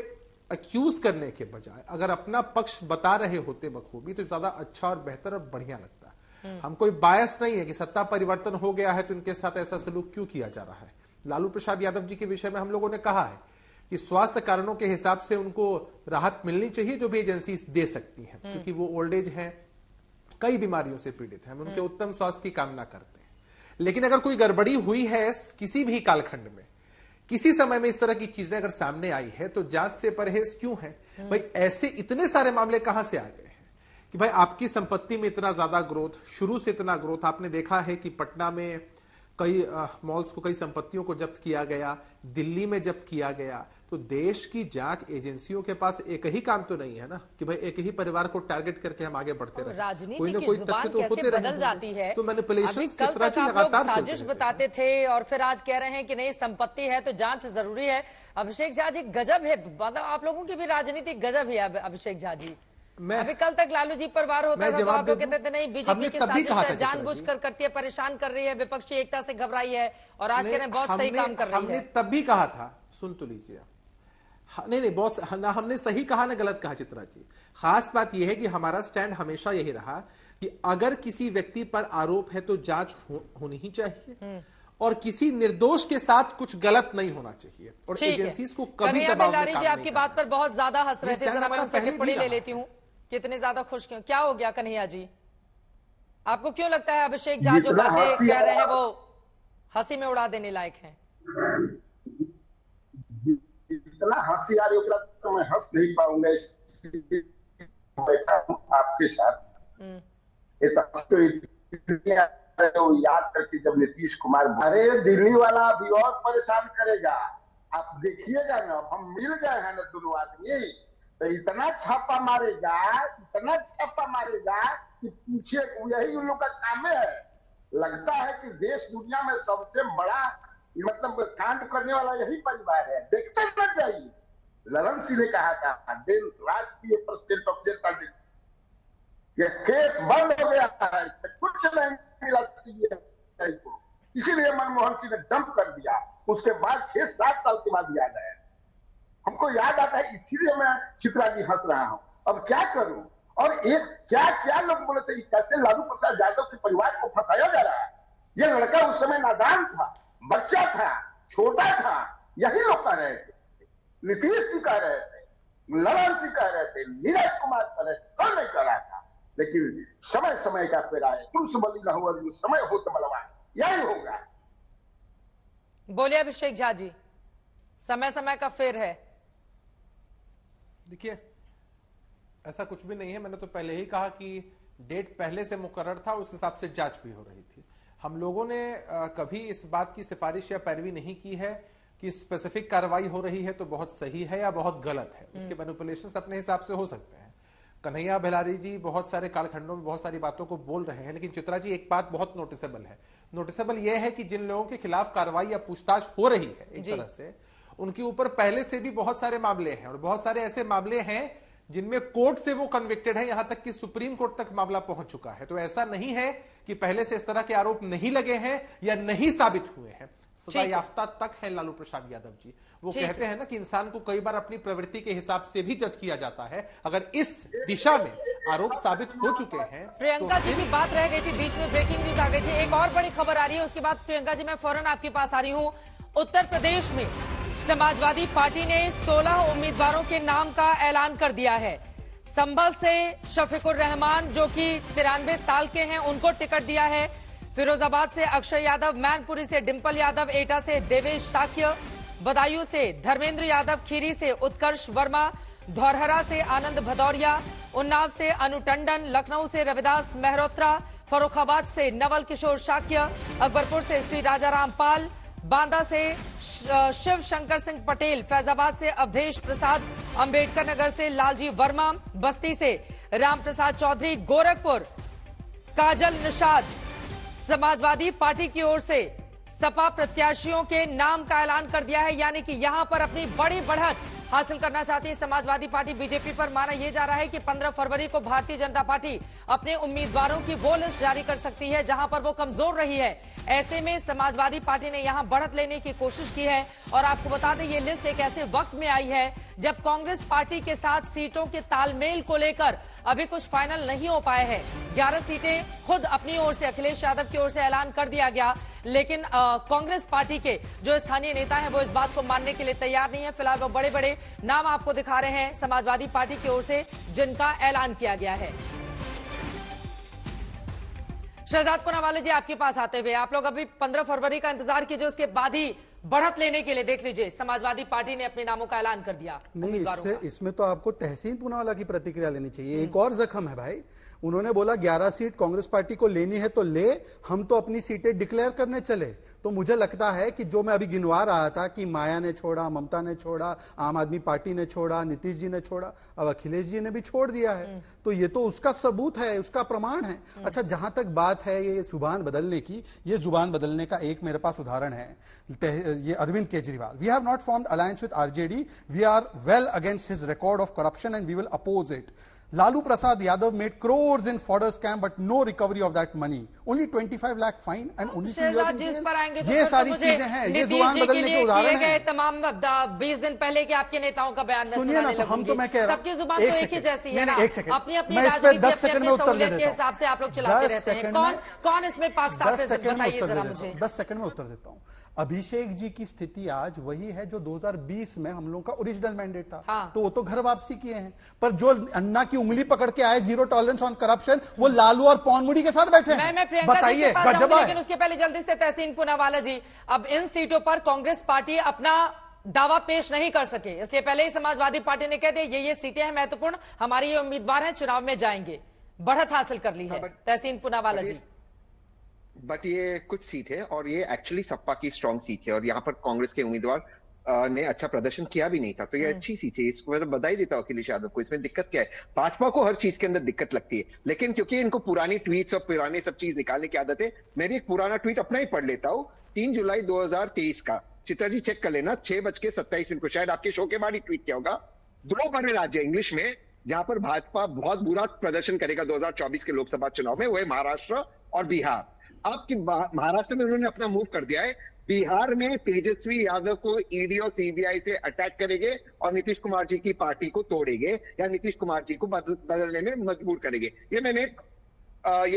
अक्यूज करने के बजाय अगर अपना पक्ष बता रहे होते बखूबी तो ज्यादा अच्छा और बेहतर और बढ़िया लगता। हम कोई बायस नहीं है कि सत्ता परिवर्तन हो गया है तो इनके साथ ऐसा सलूक क्यों किया जा रहा है। लालू प्रसाद यादव जी के विषय में हम लोगों ने कहा है कि स्वास्थ्य कारणों के हिसाब से उनको राहत मिलनी चाहिए, जो भी एजेंसी दे सकती हैं, क्योंकि वो ओल्ड एज हैं, कई बीमारियों से पीड़ित हैं, हम उनके उत्तम स्वास्थ्य की कामना करते हैं। लेकिन अगर कोई गड़बड़ी हुई है किसी भी कालखंड में, किसी समय में इस तरह की चीजें अगर सामने आई है तो जांच से परहेज क्यों है? भाई ऐसे इतने सारे मामले कहां से आ गए हैं कि भाई आपकी संपत्ति में इतना ज्यादा ग्रोथ, शुरू से इतना ग्रोथ। आपने देखा है कि पटना में कई मॉल्स को, कई संपत्तियों को जब्त किया गया, दिल्ली में जब्त किया गया। तो देश की जांच एजेंसियों के पास एक ही काम तो नहीं है ना कि भाई एक ही परिवार को टारगेट करके हम आगे बढ़ते रहे। राजनीति की जुबान कैसे बदल जाती है। तो मैनिपुलेशन अभी कल तक आप लोग साजिश बताते थे और फिर आज कह रहे हैं कि नहीं संपत्ति है तो जांच जरूरी है। अभिषेक झा जी गजब है, मतलब आप लोगों की भी राजनीति गजब है अभिषेक झा जी। अभी कल तक लालू जी पर वार होता था तो आप लोग कहते थे नहीं बीजेपी की साजिश है, जानबूझकर करती है, परेशान कर रही है, विपक्षी एकता से घबराई है, और आज कह रहे हैं बहुत सही काम कर रही है। हमने तब भी कहा था, सुन तो लीजिए, नहीं बहुत ना हमने सही कहा ना गलत कहा चित्रा जी। खास बात यह है कि हमारा स्टैंड हमेशा यही रहा कि अगर किसी व्यक्ति पर आरोप है तो जांच होनी ही चाहिए और किसी निर्दोष के साथ कुछ गलत नहीं होना चाहिए, और एजेंसीज को कभी दबाव में काम नहीं करना। आपकी बात पर बहुत ज्यादा हंस रहे थे, जरा मैं उनसे टिप्पणी ले लेती हूँ। कितने ज्यादा खुश क्यों, क्या हो गया कन्हैया जी? आपको क्यों लगता है अभिषेक झा जो बातें कह रहे हैं वो हंसी में उड़ा देने लायक हैं? इतना हंसी आ रही है तो मैं हंस नहीं पाऊंगा। बैठा हूँ आपके साथ, तो याद करके जब नीतीश कुमार, अरे दिल्ली वाला अभी और परेशान करेगा, आप देखिएगा ना। हम मिल गए हैं ना दोनों आदमी, तो इतना छापा मारेगा कि पूछिए, यही उन लोग का काम है। लगता है कि देश दुनिया में सबसे बड़ा मतलब कांड करने वाला यही परिवार है, देखते न जाइए। ललन सिंह ने कहा था राष्ट्रीय प्रेसिडेंट ऑफ जनता, ये केस बंद हो गया है, कुछ नहीं मिला को, इसीलिए मनमोहन सिंह ने डंप कर दिया। उसके बाद 6-7 साल के बाद याद आया, हमको याद आता है, इसीलिए मैं चित्रा जी हंस रहा हूं। अब क्या करूं? और एक क्या लोग बोले थे, कैसे लालू प्रसाद यादव के परिवार को फंसाया जा रहा है। ये लड़का उस समय नादान था, बच्चा था, छोटा था, यही लोग कह रहे थे, नीतीश जी कह रहे थे, ललन सिंह कह रहे थे, नीरज कुमार कह रहे थे, कौन नहीं कह रहा था। लेकिन समय का फेरा है, पुरुष बलि न हो, समय हो तो बलवान, यही होगा। बोलिए अभिषेक झा जी, समय का फेर है। देखिए ऐसा कुछ भी नहीं है, मैंने तो पहले ही कहा कि डेट पहले से मुकर्रर था, उस हिसाब से जांच भी हो रही थी। हम लोगों ने कभी इस बात की सिफारिश या पैरवी नहीं की है कि स्पेसिफिक कार्रवाई हो रही है तो बहुत सही है या बहुत गलत है। इसके मैनिपुलेशंस अपने हिसाब से हो सकते हैं। कन्हैया बेलारी जी बहुत सारे कालखंडों में बहुत सारी बातों को बोल रहे हैं, लेकिन चित्रा जी एक बात बहुत नोटिसेबल है। नोटिसेबल यह है कि जिन लोगों के खिलाफ कार्रवाई या पूछताछ हो रही है एक तरह से, उनके ऊपर पहले से भी बहुत सारे मामले हैं, और बहुत सारे ऐसे मामले हैं जिनमें कोर्ट से वो कन्विक्टेड है, यहां तक कि सुप्रीम कोर्ट तक मामला पहुंच चुका है। तो ऐसा नहीं है कि पहले से इस तरह के आरोप नहीं लगे हैं या नहीं साबित हुए हैं। सजा याफ्ता तक है लालू प्रसाद यादव जी। वो कहते हैं ना कि इंसान को कई बार अपनी प्रवृत्ति के हिसाब से भी जज किया जाता है। अगर इस दिशा में आरोप साबित हो चुके हैं। प्रियंका जी की बात रह गई थी, बीच में ब्रेकिंग न्यूज आ गई थी, एक और बड़ी खबर आ रही है, उसके बाद प्रियंका जी मैं फौरन आपके पास आ रही हूं। उत्तर प्रदेश में समाजवादी पार्टी ने 16 उम्मीदवारों के नाम का ऐलान कर दिया है। संभल से शफीकुर रहमान जो कि 93 साल के हैं, उनको टिकट दिया है। फिरोजाबाद से अक्षय यादव, मैनपुरी से डिंपल यादव, एटा से देवेश शाक्य, बदायूं से धर्मेंद्र यादव, खीरी से उत्कर्ष वर्मा, धौरहरा से आनंद भदौरिया, उन्नाव से अनु टंडन, लखनऊ से रविदास मेहरोत्रा, फर्रुखाबाद से नवल किशोर शाक्य, अकबरपुर से श्री राजाराम पाल, बांदा से शिव शंकर सिंह पटेल, फैजाबाद से अवधेश प्रसाद, अंबेडकर नगर से लालजी वर्मा, बस्ती से राम प्रसाद चौधरी, गोरखपुर काजल निषाद। समाजवादी पार्टी की ओर से सपा प्रत्याशियों के नाम का ऐलान कर दिया है, यानी कि यहां पर अपनी बड़ी बढ़त हासिल करना चाहती है समाजवादी पार्टी। बीजेपी पर माना यह जा रहा है कि 15 फरवरी को भारतीय जनता पार्टी अपने उम्मीदवारों की वो लिस्ट जारी कर सकती है जहां पर वो कमजोर रही है। ऐसे में समाजवादी पार्टी ने यहां बढ़त लेने की कोशिश की है। और आपको बता दें, ये लिस्ट एक ऐसे वक्त में आई है जब कांग्रेस पार्टी के साथ सीटों के तालमेल को लेकर अभी कुछ फाइनल नहीं हो पाए हैं। 11 सीटें खुद अपनी ओर से अखिलेश यादव की ओर से ऐलान कर दिया गया, लेकिन कांग्रेस पार्टी के जो स्थानीय नेता हैं वो इस बात को मानने के लिए तैयार नहीं है। फिलहाल वो बड़े बड़े नाम आपको दिखा रहे हैं समाजवादी पार्टी की ओर से जिनका ऐलान किया गया है। शहजाद पूनावाला जी आपके पास आते हुए, आप लोग अभी 15 फरवरी का इंतजार कीजिए, उसके बाद ही बढ़त लेने के लिए देख लीजिए समाजवादी पार्टी ने अपने नामों का ऐलान कर दिया। नहीं, इसमें तो आपको तहसीन पूनावाला की प्रतिक्रिया लेनी चाहिए। एक और जख्म है भाई, उन्होंने बोला 11 सीट कांग्रेस पार्टी को लेनी है तो ले, हम तो अपनी सीटें डिक्लेयर करने चले। तो मुझे लगता है कि जो मैं अभी गिनवा रहा था कि माया ने छोड़ा, ममता ने छोड़ा, आम आदमी पार्टी ने छोड़ा, नीतीश जी ने छोड़ा, अब अखिलेश जी ने भी छोड़ दिया है, तो ये तो उसका सबूत है, उसका प्रमाण है। अच्छा, जहां तक बात है ये जुबान बदलने की, ये जुबान बदलने का एक मेरे पास उदाहरण है, ये Arvind Kejriwal. We have not formed alliance with RJD, we are well against his record of corruption and we will oppose it. Lalu Prasad Yadav made crores in fodder scam, but no recovery of that money. Only 25 lakh fine and only 2 years in jail. पर आएंगे तो ये सारी चीजें हैं, ये जुबान बदलने के उदाहरण हैं। तमाम 20 दिन पहले के आपके नेताओं का बयान सुनिए ना, तो हम तो मैं कह रहा हूं सबकी जुबान तो एक ही जैसी है ना, अपनी अपनी मैं इस पे 10 सेकंड में उत्तर दे देता हूं। के हिसाब से आप लोग चलाते रहते हैं। कौन इसमें पाक साफ है, बताइए जरा मुझे। 10 सेकंड में उत्तर देता हूं। अभिषेक जी की स्थिति आज वही है जो 2020 में हम लोगों का ओरिजिनल मैंडेट था। हाँ। तो वो तो घर वापसी किए हैं, पर जो अन्ना की उंगली पकड़ के आए जीरो टॉलरेंस ऑन करप्शन, वो लालू और पौनमुड़ी के साथ बैठे हैं। बताइए, लेकिन उसके पहले जल्दी से तहसीन पूनावाला जी, अब इन सीटों पर कांग्रेस पार्टी अपना दावा पेश नहीं कर सके, इसलिए पहले ही समाजवादी पार्टी ने कह दिया ये सीटें हैं महत्वपूर्ण, हमारे ये उम्मीदवार हैं, चुनाव में जाएंगे, बढ़त हासिल कर ली है। तहसीन पूनावाला जी, बट ये कुछ सीट है और ये एक्चुअली सपा की स्ट्रांग सीट है और यहाँ पर कांग्रेस के उम्मीदवार ने अच्छा प्रदर्शन किया भी नहीं था, तो ये अच्छी सीट है। इसको मैं बधाई देता हूँ अखिलेश यादव को। इसमें दिक्कत क्या है, भाजपा को हर चीज के अंदर दिक्कत लगती है, लेकिन क्योंकि इनको पुरानी ट्वीट्स और पुराने सब चीज निकालने की आदत है, मैं भी एक पुराना ट्वीट अपना ही पढ़ लेता हूँ। 3 जुलाई 2023 का, चित्रा जी चेक कर लेना, 6:27 को, शायद आपके शो के बाद ही ट्वीट किया होगा। 2 बड़े राज्य इंग्लिश में जहां पर भाजपा बहुत बुरा प्रदर्शन करेगा 2024 के लोकसभा चुनाव में, वो है महाराष्ट्र और बिहार। आपकी महाराष्ट्र में उन्होंने अपना मूव कर दिया है, बिहार में तेजस्वी यादव को ईडी और सीबीआई से अटैक करेंगे और नीतीश कुमार जी की पार्टी को तोड़ेंगे या नीतीश कुमार जी को बदलने में मजबूर करेंगे। ये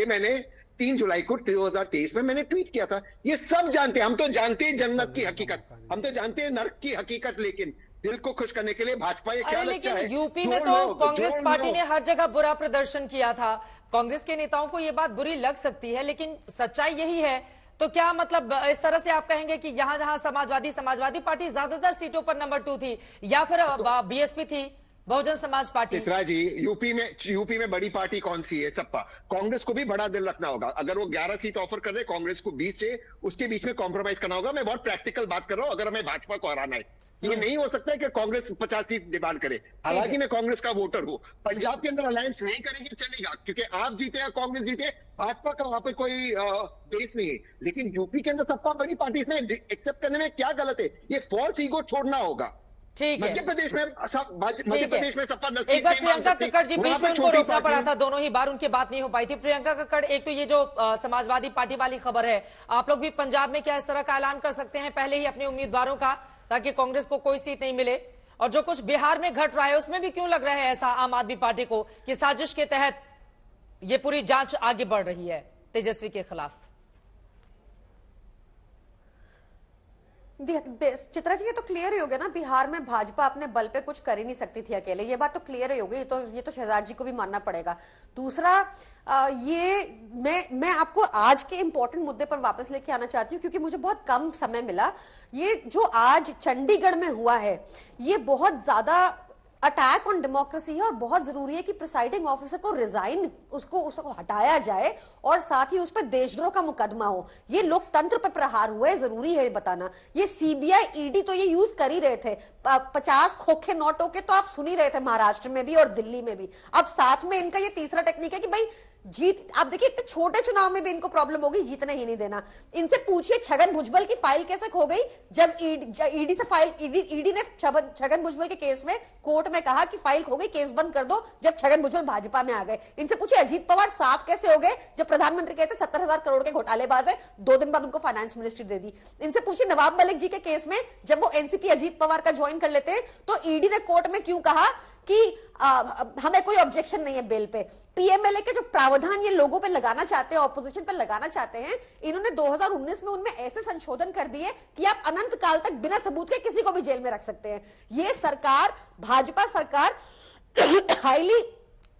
मैंने 3 जुलाई को 2023 में मैंने ट्वीट किया था। ये सब जानते हैं, हम तो जानते हैं जन्नत की हकीकत, हम तो जानते हैं नर्क की हकीकत, लेकिन दिल को खुश करने के लिए भाजपा ये क्या लगता है। यूपी में तो कांग्रेस पार्टी ने हर जगह बुरा प्रदर्शन किया था। कांग्रेस के नेताओं को ये बात बुरी लग सकती है, लेकिन सच्चाई यही है। तो क्या मतलब इस तरह से आप कहेंगे कि जहां जहां समाजवादी पार्टी ज्यादातर सीटों पर नंबर 2 थी, या फिर बीएसपी थी, बहुजन समाज पार्टी? चित्रा जी, यूपी में बड़ी पार्टी कौन सी है? सपा। कांग्रेस को भी बड़ा दिल रखना होगा। अगर वो 11 सीट ऑफर कर रहे, कांग्रेस को 20 चाहिए, उसके बीच में कॉम्प्रोमाइज करना होगा। मैं बहुत प्रैक्टिकल बात कर रहा हूं। अगर हमें भाजपा को हराना है, ये नहीं हो सकता है कि कांग्रेस 50 सीट डिमांड करे। हालांकि मैं कांग्रेस का वोटर हूं। पंजाब के अंदर अलायंस नहीं करेंगे चलेगा, क्योंकि आप जीते या कांग्रेस जीते, भाजपा का वहां पर कोई बेस नहीं है। लेकिन यूपी के अंदर सपा बड़ी पार्टी, इसमें एक्सेप्ट करने में क्या गलत है? ये फॉल्स ईगो छोड़ना होगा। ठीक है। मध्य प्रदेश में सपा एक बार प्रियंका कक्कड़ जी बीच में उनको रोकना पड़ा था, दोनों ही बार उनकी बात नहीं हो पाई थी। प्रियंका कक्कड़, एक तो ये जो समाजवादी पार्टी वाली खबर है, आप लोग भी पंजाब में क्या इस तरह का ऐलान कर सकते हैं पहले ही अपने उम्मीदवारों का, ताकि कांग्रेस को कोई सीट नहीं मिले? और जो कुछ बिहार में घट रहा है उसमें भी क्यों लग रहा है ऐसा आम आदमी पार्टी को कि साजिश के तहत ये पूरी जांच आगे बढ़ रही है तेजस्वी के खिलाफ? चित्रा जी, ये तो क्लियर ही हो गया ना, बिहार में भाजपा अपने बल पे कुछ कर ही नहीं सकती थी अकेले, ये बात तो क्लियर ही हो गई। ये तो शहजाद जी को भी मानना पड़ेगा। दूसरा, मैं आपको आज के इंपॉर्टेंट मुद्दे पर वापस लेके आना चाहती हूँ, क्योंकि मुझे बहुत कम समय मिला। ये जो आज चंडीगढ़ में हुआ है, ये बहुत ज्यादा अटैक ऑन डेमोक्रेसी है और बहुत जरूरी है कि प्रिसाइडिंग ऑफिसर को रिजाइन, उसको हटाया जाए और साथ ही उस पर देशद्रोह का मुकदमा हो। ये लोकतंत्र पर प्रहार हुआ है, जरूरी है बताना। ये सीबीआई ईडी तो ये यूज कर ही रहे थे, 50 खोखे नोटों के तो आप सुन ही रहे थे महाराष्ट्र में भी और दिल्ली में भी। अब साथ में इनका ये तीसरा टेक्निक है कि भाई जीत, आप देखिए इतने छोटे चुनाव में भी इनको प्रॉब्लम होगी, जीतने ही नहीं देना। इनसे पूछिए छगन भुजबल की फाइल कैसे खो गई, जब ईडी से फाइल, ईडी ने छगन भुजबल के केस में कोर्ट में कहा कि फाइल खो गई, केस बंद कर दो, जब छगन भुजबल भाजपा में आ गए। इनसे पूछिए अजीत पवार साफ कैसे हो गए, जब प्रधानमंत्री कहते 70,000 करोड़ के घोटालेबाज है, 2 दिन बाद उनको फाइनेंस मिनिस्ट्री दे दी। इनसे पूछिए नवाब मलिक जी के केस में, जब वो एनसीपी अजीत पवार का ज्वाइन कर लेते हैं, तो ईडी ने कोर्ट में क्यों कहा कि हमें कोई ऑब्जेक्शन नहीं है बेल पे। पीएमएलए के जो प्रावधान ये लोगों पे लगाना चाहते हैं, ऑपोजिशन पे लगाना चाहते हैं, इन्होंने 2019 में उनमें ऐसे संशोधन कर दिए कि आप अनंत काल तक बिना सबूत के किसी को भी जेल में रख सकते हैं। ये सरकार, भाजपा सरकार हाईली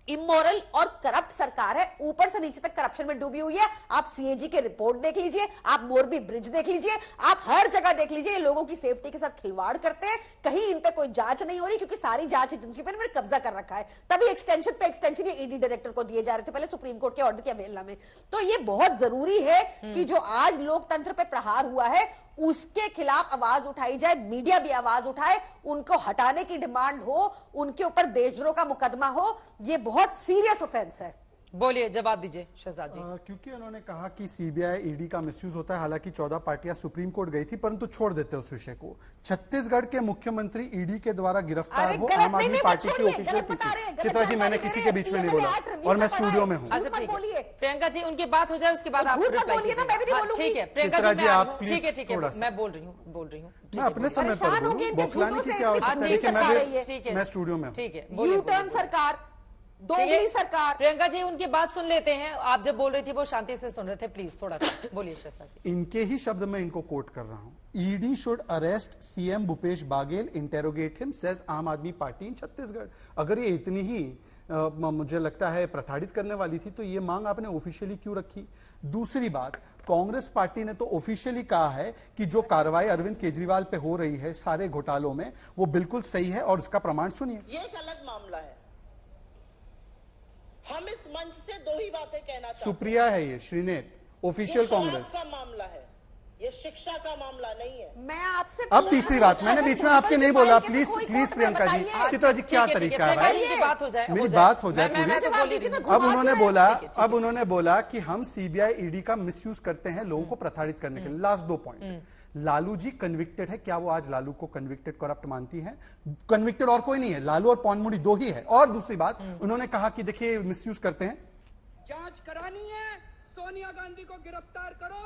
इमोरल और करप्ट सरकार है, ऊपर से नीचे तक करप्शन में डूबी हुई है। आप सीएजी के रिपोर्ट देख लीजिए, आप मोरबी ब्रिज देख लीजिए, आप हर जगह देख लीजिए, ये लोगों की सेफ्टी के साथ खिलवाड़ करते हैं। कहीं इन पे कोई जांच नहीं हो रही क्योंकि सारी जांच एजेंसी पर इन्होंने कब्जा कर रखा है। तभी एक्सटेंशन पे एक्सटेंशन ये ईडी डायरेक्टर को दिए जा रहे थे पहले सुप्रीम कोर्ट के ऑर्डर की अवहेलना में। तो ये बहुत जरूरी है कि जो आज लोकतंत्र पे प्रहार हुआ है उसके खिलाफ आवाज उठाई जाए, मीडिया भी आवाज उठाए, उनको हटाने की डिमांड हो, उनके ऊपर देशद्रोह का मुकदमा हो। ये बहुत सीरियस ऑफेंस है। बोलिए, जवाब दीजिए शहजाद जी। क्योंकि उन्होंने कहा कि सीबीआई ईडी का मिसयूज होता है, हालांकि 14 पार्टियां सुप्रीम कोर्ट गई थी, परंतु छोड़ देते उस विषय को। छत्तीसगढ़ के मुख्यमंत्री ईडी के द्वारा गिरफ्तार हो, आम आदमी पार्टी की ऑफिशियल पीसी। चित्रा जी, मैंने किसी के बीच में नहीं बोला और मैं स्टूडियो में हूँ। प्रियंका जी, उनकी बात हो जाए उसके बाद आप रिप्लाई कीजिए। ठीक है प्रियंका जी, आप ठीक है, मैं बोल रही हूँ। मैं अपने समय पर बोलूं, बौखलाने की क्या आवश्यकता है? मैं स्टूडियो में हूँ। ठीक है, यू टर्न सरकार, दोगली सरकार। प्रियंका जी, उनकी बात सुन लेते हैं। आप जब बोल रही थी वो शांति से सुन रहे थे, प्लीज थोड़ा सा बोलिए शहजाद जी। इनके ही शब्द में इनको कोट कर रहा हूं। ED should arrest CM Bhupesh Baghel, interrogate him, says आम आदमी पार्टी इन छत्तीसगढ़। अगर ये इतनी ही मुझे लगता है प्रताड़ित करने वाली थी तो ये मांग आपने ऑफिशियली क्यों रखी? दूसरी बात, कांग्रेस पार्टी ने तो ऑफिशियली कहा है कि जो कार्रवाई अरविंद केजरीवाल पे हो रही है सारे घोटालों में वो बिल्कुल सही है और इसका प्रमाण सुनिए। ये एक अलग मामला है। हम इस मंच से दो ही बातें कहना चाहते हैं। सुप्रिया है ये, श्रीनेत, ऑफिशियल कांग्रेस का मामला है, ये शिक्षा का मामला नहीं है। मैं आपसे अब तीसरी बात, मैंने बीच में आपके नहीं बोला, प्लीज प्लीज प्रियंका जी। चित्रा जी, क्या तरीका है भाई? मेरी बात हो जाए पूरी। अब उन्होंने बोला कि हम सीबीआई ईडी का मिसयूज करते हैं लोगों को प्रताड़ित करने के लिए। Last 2 point, Lalu ji convicted है, क्या वो आज लालू को कन्विक्टेड करप्ट मानती हैं? कन्विक्टेड और कोई नहीं है, लालू और पौनमुड़ी 2 ही है। और दूसरी बात, उन्होंने कहा कि देखिए मिसयूज करते हैं। जांच करानी है, सोनिया गांधी को गिरफ्तार करो,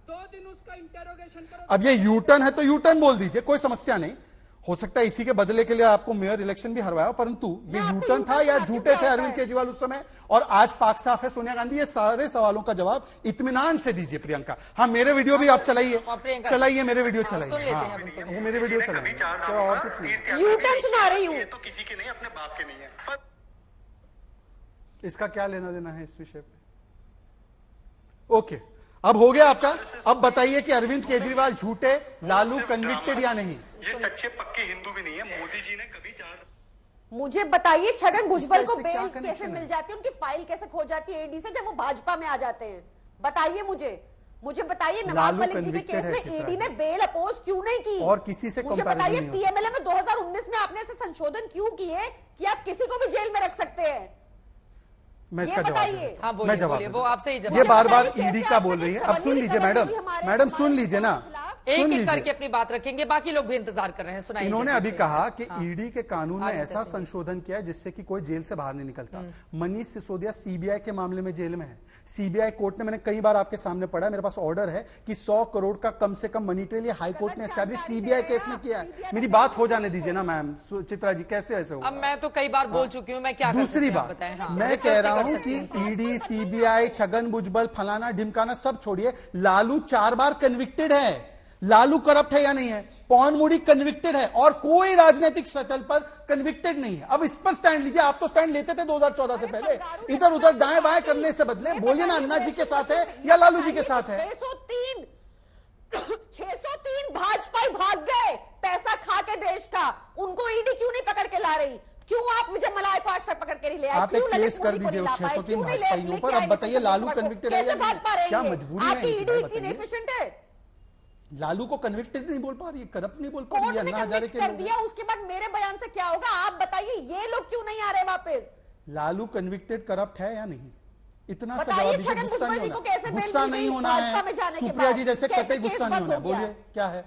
2 दिन उसका इंटेरोगेशन करो। अब ये यूटर्न है तो यूटर्न बोल दीजिए, कोई समस्या नहीं। हो सकता है इसी के बदले के लिए आपको मेयर इलेक्शन भी हरवाया, परंतु ये यूटर्न था या झूठे थे अरविंद केजरीवाल उस समय, और आज पाक साफ है सोनिया गांधी? ये सारे सवालों का जवाब इत्मीनान से दीजिए प्रियंका। हाँ, मेरे वीडियो भी आप चलाइए, मेरे वीडियो चलाइए। हाँ, वो मेरे वीडियो चलाइए, और कुछ नहीं। यूटर्न सुना रही हूँ। तो किसी के नहीं, अपने बाप के नहीं है। इसका क्या लेना देना है इस विषय पे? ओके, अब हो गया आपका। अब बताइए कि अरविंद केजरीवाल झूठे, लालू कन्विक्टेड या नहीं? ये सच्चे पक्के हिंदू भी नहीं है। मोदी जी ने कभी मुझे बताइए, छगन भुजबल को बेल कैसे मिल जाती है, उनकी फाइल कैसे खो जाती है ईडी से जब वो भाजपा में आ जाते हैं? बताइए मुझे बताइए। नवाब मलिक जी के केस में ईडी ने बेल अपोज क्यों नहीं की? और किसी से मुझे बताइए, पीएमएलए में 2019 में आपने ऐसे संशोधन क्यों किए कि आप किसी को भी जेल में रख सकते हैं? मैं इसका बताइए। हाँ, मैं जवाब, वो आपसे ही जवाब। ये बार बार ईडी का बोल रही है। अब सुन लीजिए मैडम सुन लीजिए ना, एक एक करके अपनी बात रखेंगे, बाकी लोग भी इंतजार कर रहे हैं। सुनाइए। इन्होंने अभी कहा कि ईडी के कानून में ऐसा संशोधन किया है जिससे कि कोई जेल से बाहर नहीं निकलता। मनीष सिसोदिया सीबीआई के मामले में जेल में है। सीबीआई कोर्ट ने, मैंने कई बार आपके सामने पढ़ा, मेरे पास ऑर्डर है कि 100 करोड़ का कम से कम मनी ट्रेल हाई कोर्ट ने एस्टैब्लिश सीबीआई केस में किया है। मेरी बात हो जाने दीजिए ना मैम। चित्रा जी, कैसे ऐसे होगा? अब मैं तो कई बार बोल चुकी हूँ, मैं क्या दूसरी बात मैं कह रहा हूँ कि ईडी, सीबीआई, छगन भुजबल, फलाना ढिमकाना सब छोड़िए, लालू 4 बार कन्विक्टेड है। लालू करप्ट है या नहीं है? पौनमुड़ी कन्विक्टेड है और कोई राजनीतिक सतल पर कन्विक्टेड नहीं है। अब इस पर स्टैंड लीजिए। आप तो स्टैंड लेते थे 2014 से पहले, इधर उधर दाएं बाएं करने से बदले बोलिए ना, अन्ना जी के साथ है या लालू जी के साथ है? 603 भाजपा भाग गए पैसा खा के देश का, उनको ईडी क्यों नहीं पकड़ के ला रही? क्यों आप विजय मलाय को आज तक पकड़ के नहीं ले आए? आप एक केस कर दीजिए 603 भाजपाइयों पर। अब बताइए लालू कन्विक्टेड है या नहीं? क्या मजबूरी है? आपकी ईडी इतनी एफिशिएंट है? लालू को कन्विक्टेड नहीं बोल पा रही है, करप्ट नहीं बोल पा रही है। अन्ना हजारे के कर दिया, उसके बाद मेरे बयान से क्या होगा? आप बताइए, ये लोग क्यों नहीं आ रहे वापस? लालू कन्विक्टेड करप्ट है या नहीं? इतना सा बताइए। जवाब दीजिए। गुस्सा नहीं होना है। सुप्रिया जी जैसे कतई गुस्सा नहीं होना। बोलिए क्या है,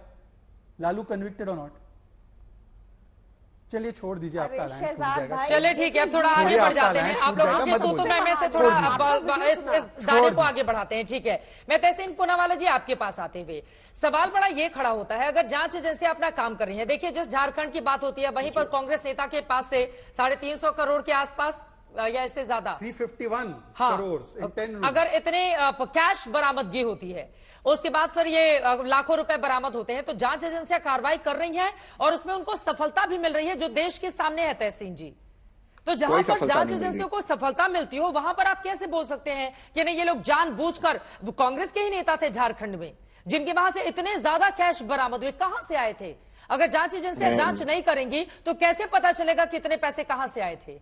लालू कन्विक्टेड और नॉट? चलिए छोड़ दीजिए, आपका अलायंस टूट जाएगा। चलिए ठीक है, अब थोड़ा आगे बढ़ जाते हैं। आप लोगों के तो मैं से थोड़ा इस दायरे को आगे बढ़ाते हैं। ठीक है, मैं तहसीन पूनावाला जी आपके पास आते हुए सवाल बड़ा ये खड़ा होता है, अगर जांच एजेंसी अपना काम कर रही है, देखिए जिस झारखंड की बात होती है वहीं पर कांग्रेस नेता के पास से 350 करोड़ के आसपास या इससे ज्यादा 351 करोड़ अगर इतने कैश बरामदगी होती है, उसके बाद फिर ये लाखों रुपए बरामद होते हैं, तो जांच एजेंसियां कार्रवाई कर रही हैं और उसमें उनको सफलता भी मिल रही है जो देश के सामने है तहसीन जी। तो जहां पर सफलता जांच नहीं मिली। एजेंसियों को सफलता मिलती हो वहां पर आप कैसे बोल सकते हैं कि नहीं ये लोग जानबूझकर, कांग्रेस के ही नेता थे झारखंड में जिनके वहां से इतने ज्यादा कैश बरामद हुए, कहां से आए थे? अगर जांच एजेंसियां जांच नहीं करेंगी तो कैसे पता चलेगा कितने पैसे कहां से आए थे?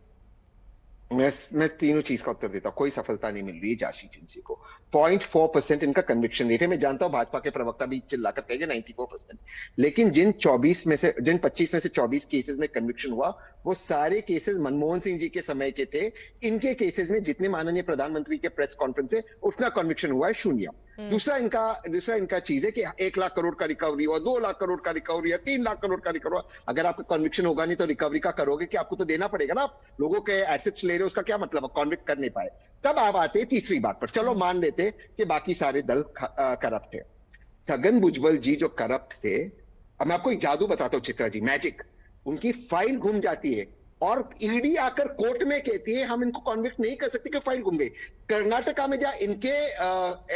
मैं तीनों चीज का उत्तर देता हूं। कोई सफलता नहीं मिल रही है जांच एजेंसी को। 0.4% इनका कन्विक्शन रेट है। मैं जानता हूं भाजपा के प्रवक्ता भी चिल्लाकर कहेंगे 94%, लेकिन जिन 25 में से 24 केसेस में कन्विक्शन हुआ वो सारे केसेस मनमोहन सिंह जी के समय के थे। इनके केसेस में जितने माननीय प्रधानमंत्री के प्रेस कॉन्फ्रेंस से उतना कन्विक्शन हुआ है 0। दूसरा इनका चीज है कि 1 लाख करोड़ का रिकवरी हुआ, 2 लाख करोड़ का रिकवरी हुआ, 3 लाख करोड़ का रिकवरी हुआ। अगर आपका कन्विक्शन होगा नहीं तो रिकवरी का करोगे कि आपको तो देना पड़ेगा ना। आप लोगों के एसेट्स ले रहे हो, उसका क्या मतलब? कॉन्विक्ट कर नहीं पाए। तब आप आते तीसरी बात पर, चलो मान लेते कि बाकी सारे दल करप्ट थे। छगन भुजबल जी जो करप्ट थे, अब मैं आपको एक जादू बताता हूं चित्रा जी, मैजिक। उनकी फाइल घूम जाती है और ईडी आकर कोर्ट में कहती है हम इनको कॉन्विक्ट नहीं कर सकते कि फाइल घूम गई। कर्नाटका में जहां इनके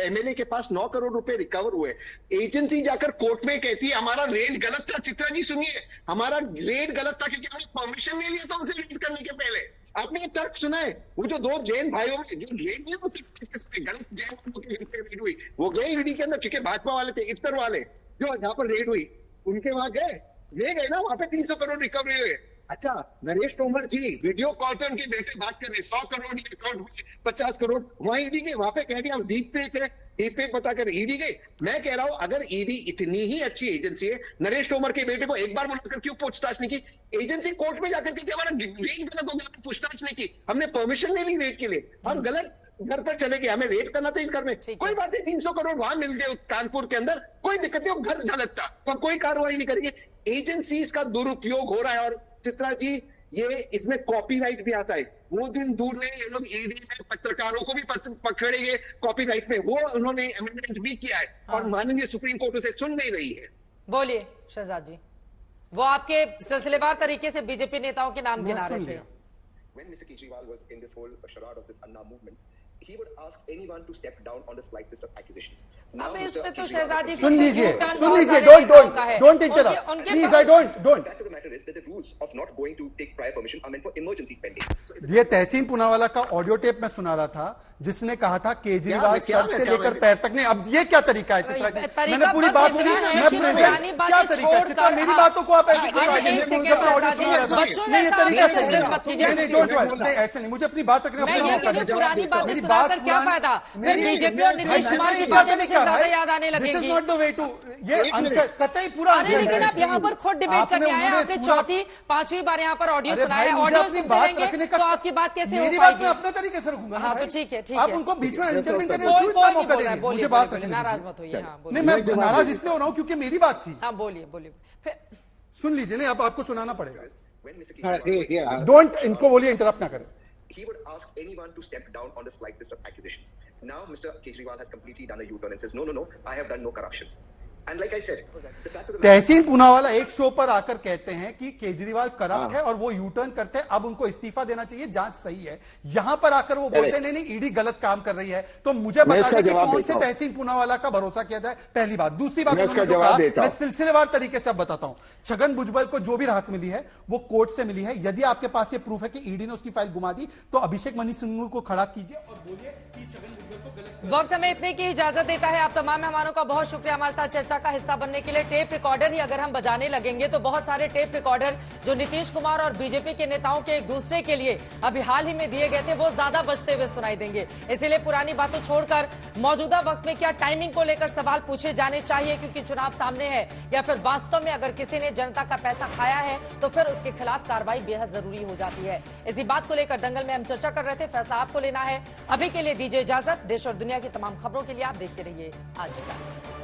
एमएलए के पास 9 करोड़ रुपए रिकवर हुए, एजेंसी जाकर कोर्ट में कहती है हमारा रेड गलत था। चित्रा जी सुनिए, हमारा रेड गलत था क्योंकि हमने परमिशन नहीं लिया था उनसे रेड करने के पहले। आपने ये तर्क सुना है? वो जो 2 जैन भाइयों में जो रेड नहीं, वो गलत जैन रेड हुई, वो गए ईडी के अंदर क्योंकि भाजपा वाले थे, इतर वाले जो जहां पर रेड हुई उनके वहां गए ना, वहां पे 300 करोड़ रिकवरी हुए। अच्छा, नरेश तोमर जी वीडियो कॉल पे उनके बेटे बात कर रहे, 100 करोड़ अकाउंट हुए, 50 करोड़ वहां ईडी गए, वहां पे कह दिया हम डीप पे थे, डीप पे पता कर ईडी गए। मैं कह रहा हूं अगर ईडी इतनी ही अच्छी एजेंसी है, नरेश तोमर के बेटे को एक बार बुलाकर क्यों पूछताछ नहीं की? एजेंसी कोर्ट में जाकर के हमारा रेड गलत हो गया, पूछताछ नहीं की, हमने परमिशन नहीं ली रेड के लिए, हम गलत घर पर चले गए, हमें रेड करना था इस घर में, कोई बात नहीं, 300 करोड़ वहां मिल गए कानपुर के अंदर, कोई दिक्कत नहीं, वो घर गलत था तो कोई कार्रवाई नहीं करेंगे। एजेंसीज का दुरुपयोग हो रहा है। और चित्रा जी ये इसमें कॉपीराइट भी आता है। वो दिन दूर नहीं, ये लोग ईडी में पत्रकारों को भी पकड़ेंगे कॉपीराइट में, वो उन्होंने अमेंडमेंट भी किया है और माननीय सुप्रीम कोर्ट उसे सुन नहीं रही है। बोलिए शहजाद जी, वो आपके सिलसिलेवार तरीके से बीजेपी नेताओं के नाम गिना रहे थे। When Mr. Kejriwal was in this whole charade of this Anna movement, he would ask anyone to step down on the slightest of accusations. अब इसमें तो शहजाद जी सुन लीजिए, don't interrupt. Please, I don't. The fact of the matter is that the rules of not going to take prior permission are meant for emergency spending. ये तहसीन पूनावाला का audio tape मैं सुना रहा था जिसने कहा था केजरीवाल सर से लेकर पैर तक नहीं। अब ये क्या तरीका है चित्रा जी? मैंने पूरी बात सुनी, क्या तरीका है चित्रा? मेरी बातों को आप ऐसे ऑडियो सुना रहा था, नहीं ये तरीका नहीं, डोंट वरी, ऐसे नहीं, मुझे अपनी बात रखने पुरानी बातें सुनाकर क्या फायदा? फिर बीजेपी और नीतीश कुमार की बातें मुझे ज्यादा याद आने लगेंगी। This is not the way to, ये कतई पूरा। लेकिन आप यहाँ पर खुद डिबेट करने आए, आपने चौथी 5वीं बार यहाँ पर ऑडियो सुनाया, ऑडियो सुनते रहेंगे तो आपकी बात कैसे हो पाएगी? बात मैं अपने तरीके से रखूंगा। हाँ तो ठीक है, आप उनको बीच में इंटरवीन करने का क्यों मौका दे रहे हैं? मुझे बात रखने, नाराज मत होइए। नहीं मैं नाराज इसलिए हो रहा हूँ क्योंकि मेरी बात थी। हाँ बोलिए सुन लीजिए, नहीं अब आपको सुनाना पड़ेगा। डोंट, इनको बोलिए इंटरप्ट ना करें। He would ask anyone to step down on the slightest of accusations. Now Mr. Kejriwal has completely done a U-turn and says, no, I have done no corruption. And like I said, तहसीन पूनावाला एक show पर आकर कहते हैं कि Kejriwal corrupt है और वो U turn करते हैं, अब उनको इस्तीफा देना चाहिए, जांच सही है। यहां पर आकर वो बोलते हैं नहीं ईडी गलत काम कर रही है। तो मुझे बता दें कि कौन से तहसीन पूनावाला का भरोसा किया जाए, पहली बात। दूसरी बात मैं सिलसिलेवार तरीके से अब बताता हूं। छगन भुजबल को जो भी राहत मिली है वो कोर्ट से मिली है। यदि आपके पास ये प्रूफ है कि ईडी ने उसकी फाइल घुमा दी तो अभिषेक मनु सिंह को खड़ा कीजिए और बोलिए कि छगन भुजबल को गलत। वक्त हमें इतने की इजाजत देता है। आप तमाम मेहमानों का बहुत शुक्रिया हमारे साथ चर्चा का हिस्सा बनने के लिए। टेप रिकॉर्डर ही अगर हम बजाने लगेंगे तो बहुत सारे टेप रिकॉर्डर जो नीतीश कुमार और बीजेपी के नेताओं के एक दूसरे के लिए अभी हाल ही में दिए गए थे वो ज्यादा बजते हुए सुनाई देंगे। इसीलिए पुरानी बातों छोड़कर मौजूदा वक्त में क्या टाइमिंग को लेकर सवाल पूछे जाने चाहिए क्योंकि चुनाव सामने है, या फिर वास्तव में अगर किसी ने जनता का पैसा खाया है तो फिर उसके खिलाफ कार्रवाई बेहद जरूरी हो जाती है। इसी बात को लेकर दंगल में हम चर्चा कर रहे थे। फैसला आपको लेना है। अभी के लिए दीजिए इजाजत। देश और दुनिया की तमाम खबरों के लिए आप देखते रहिए आज तक।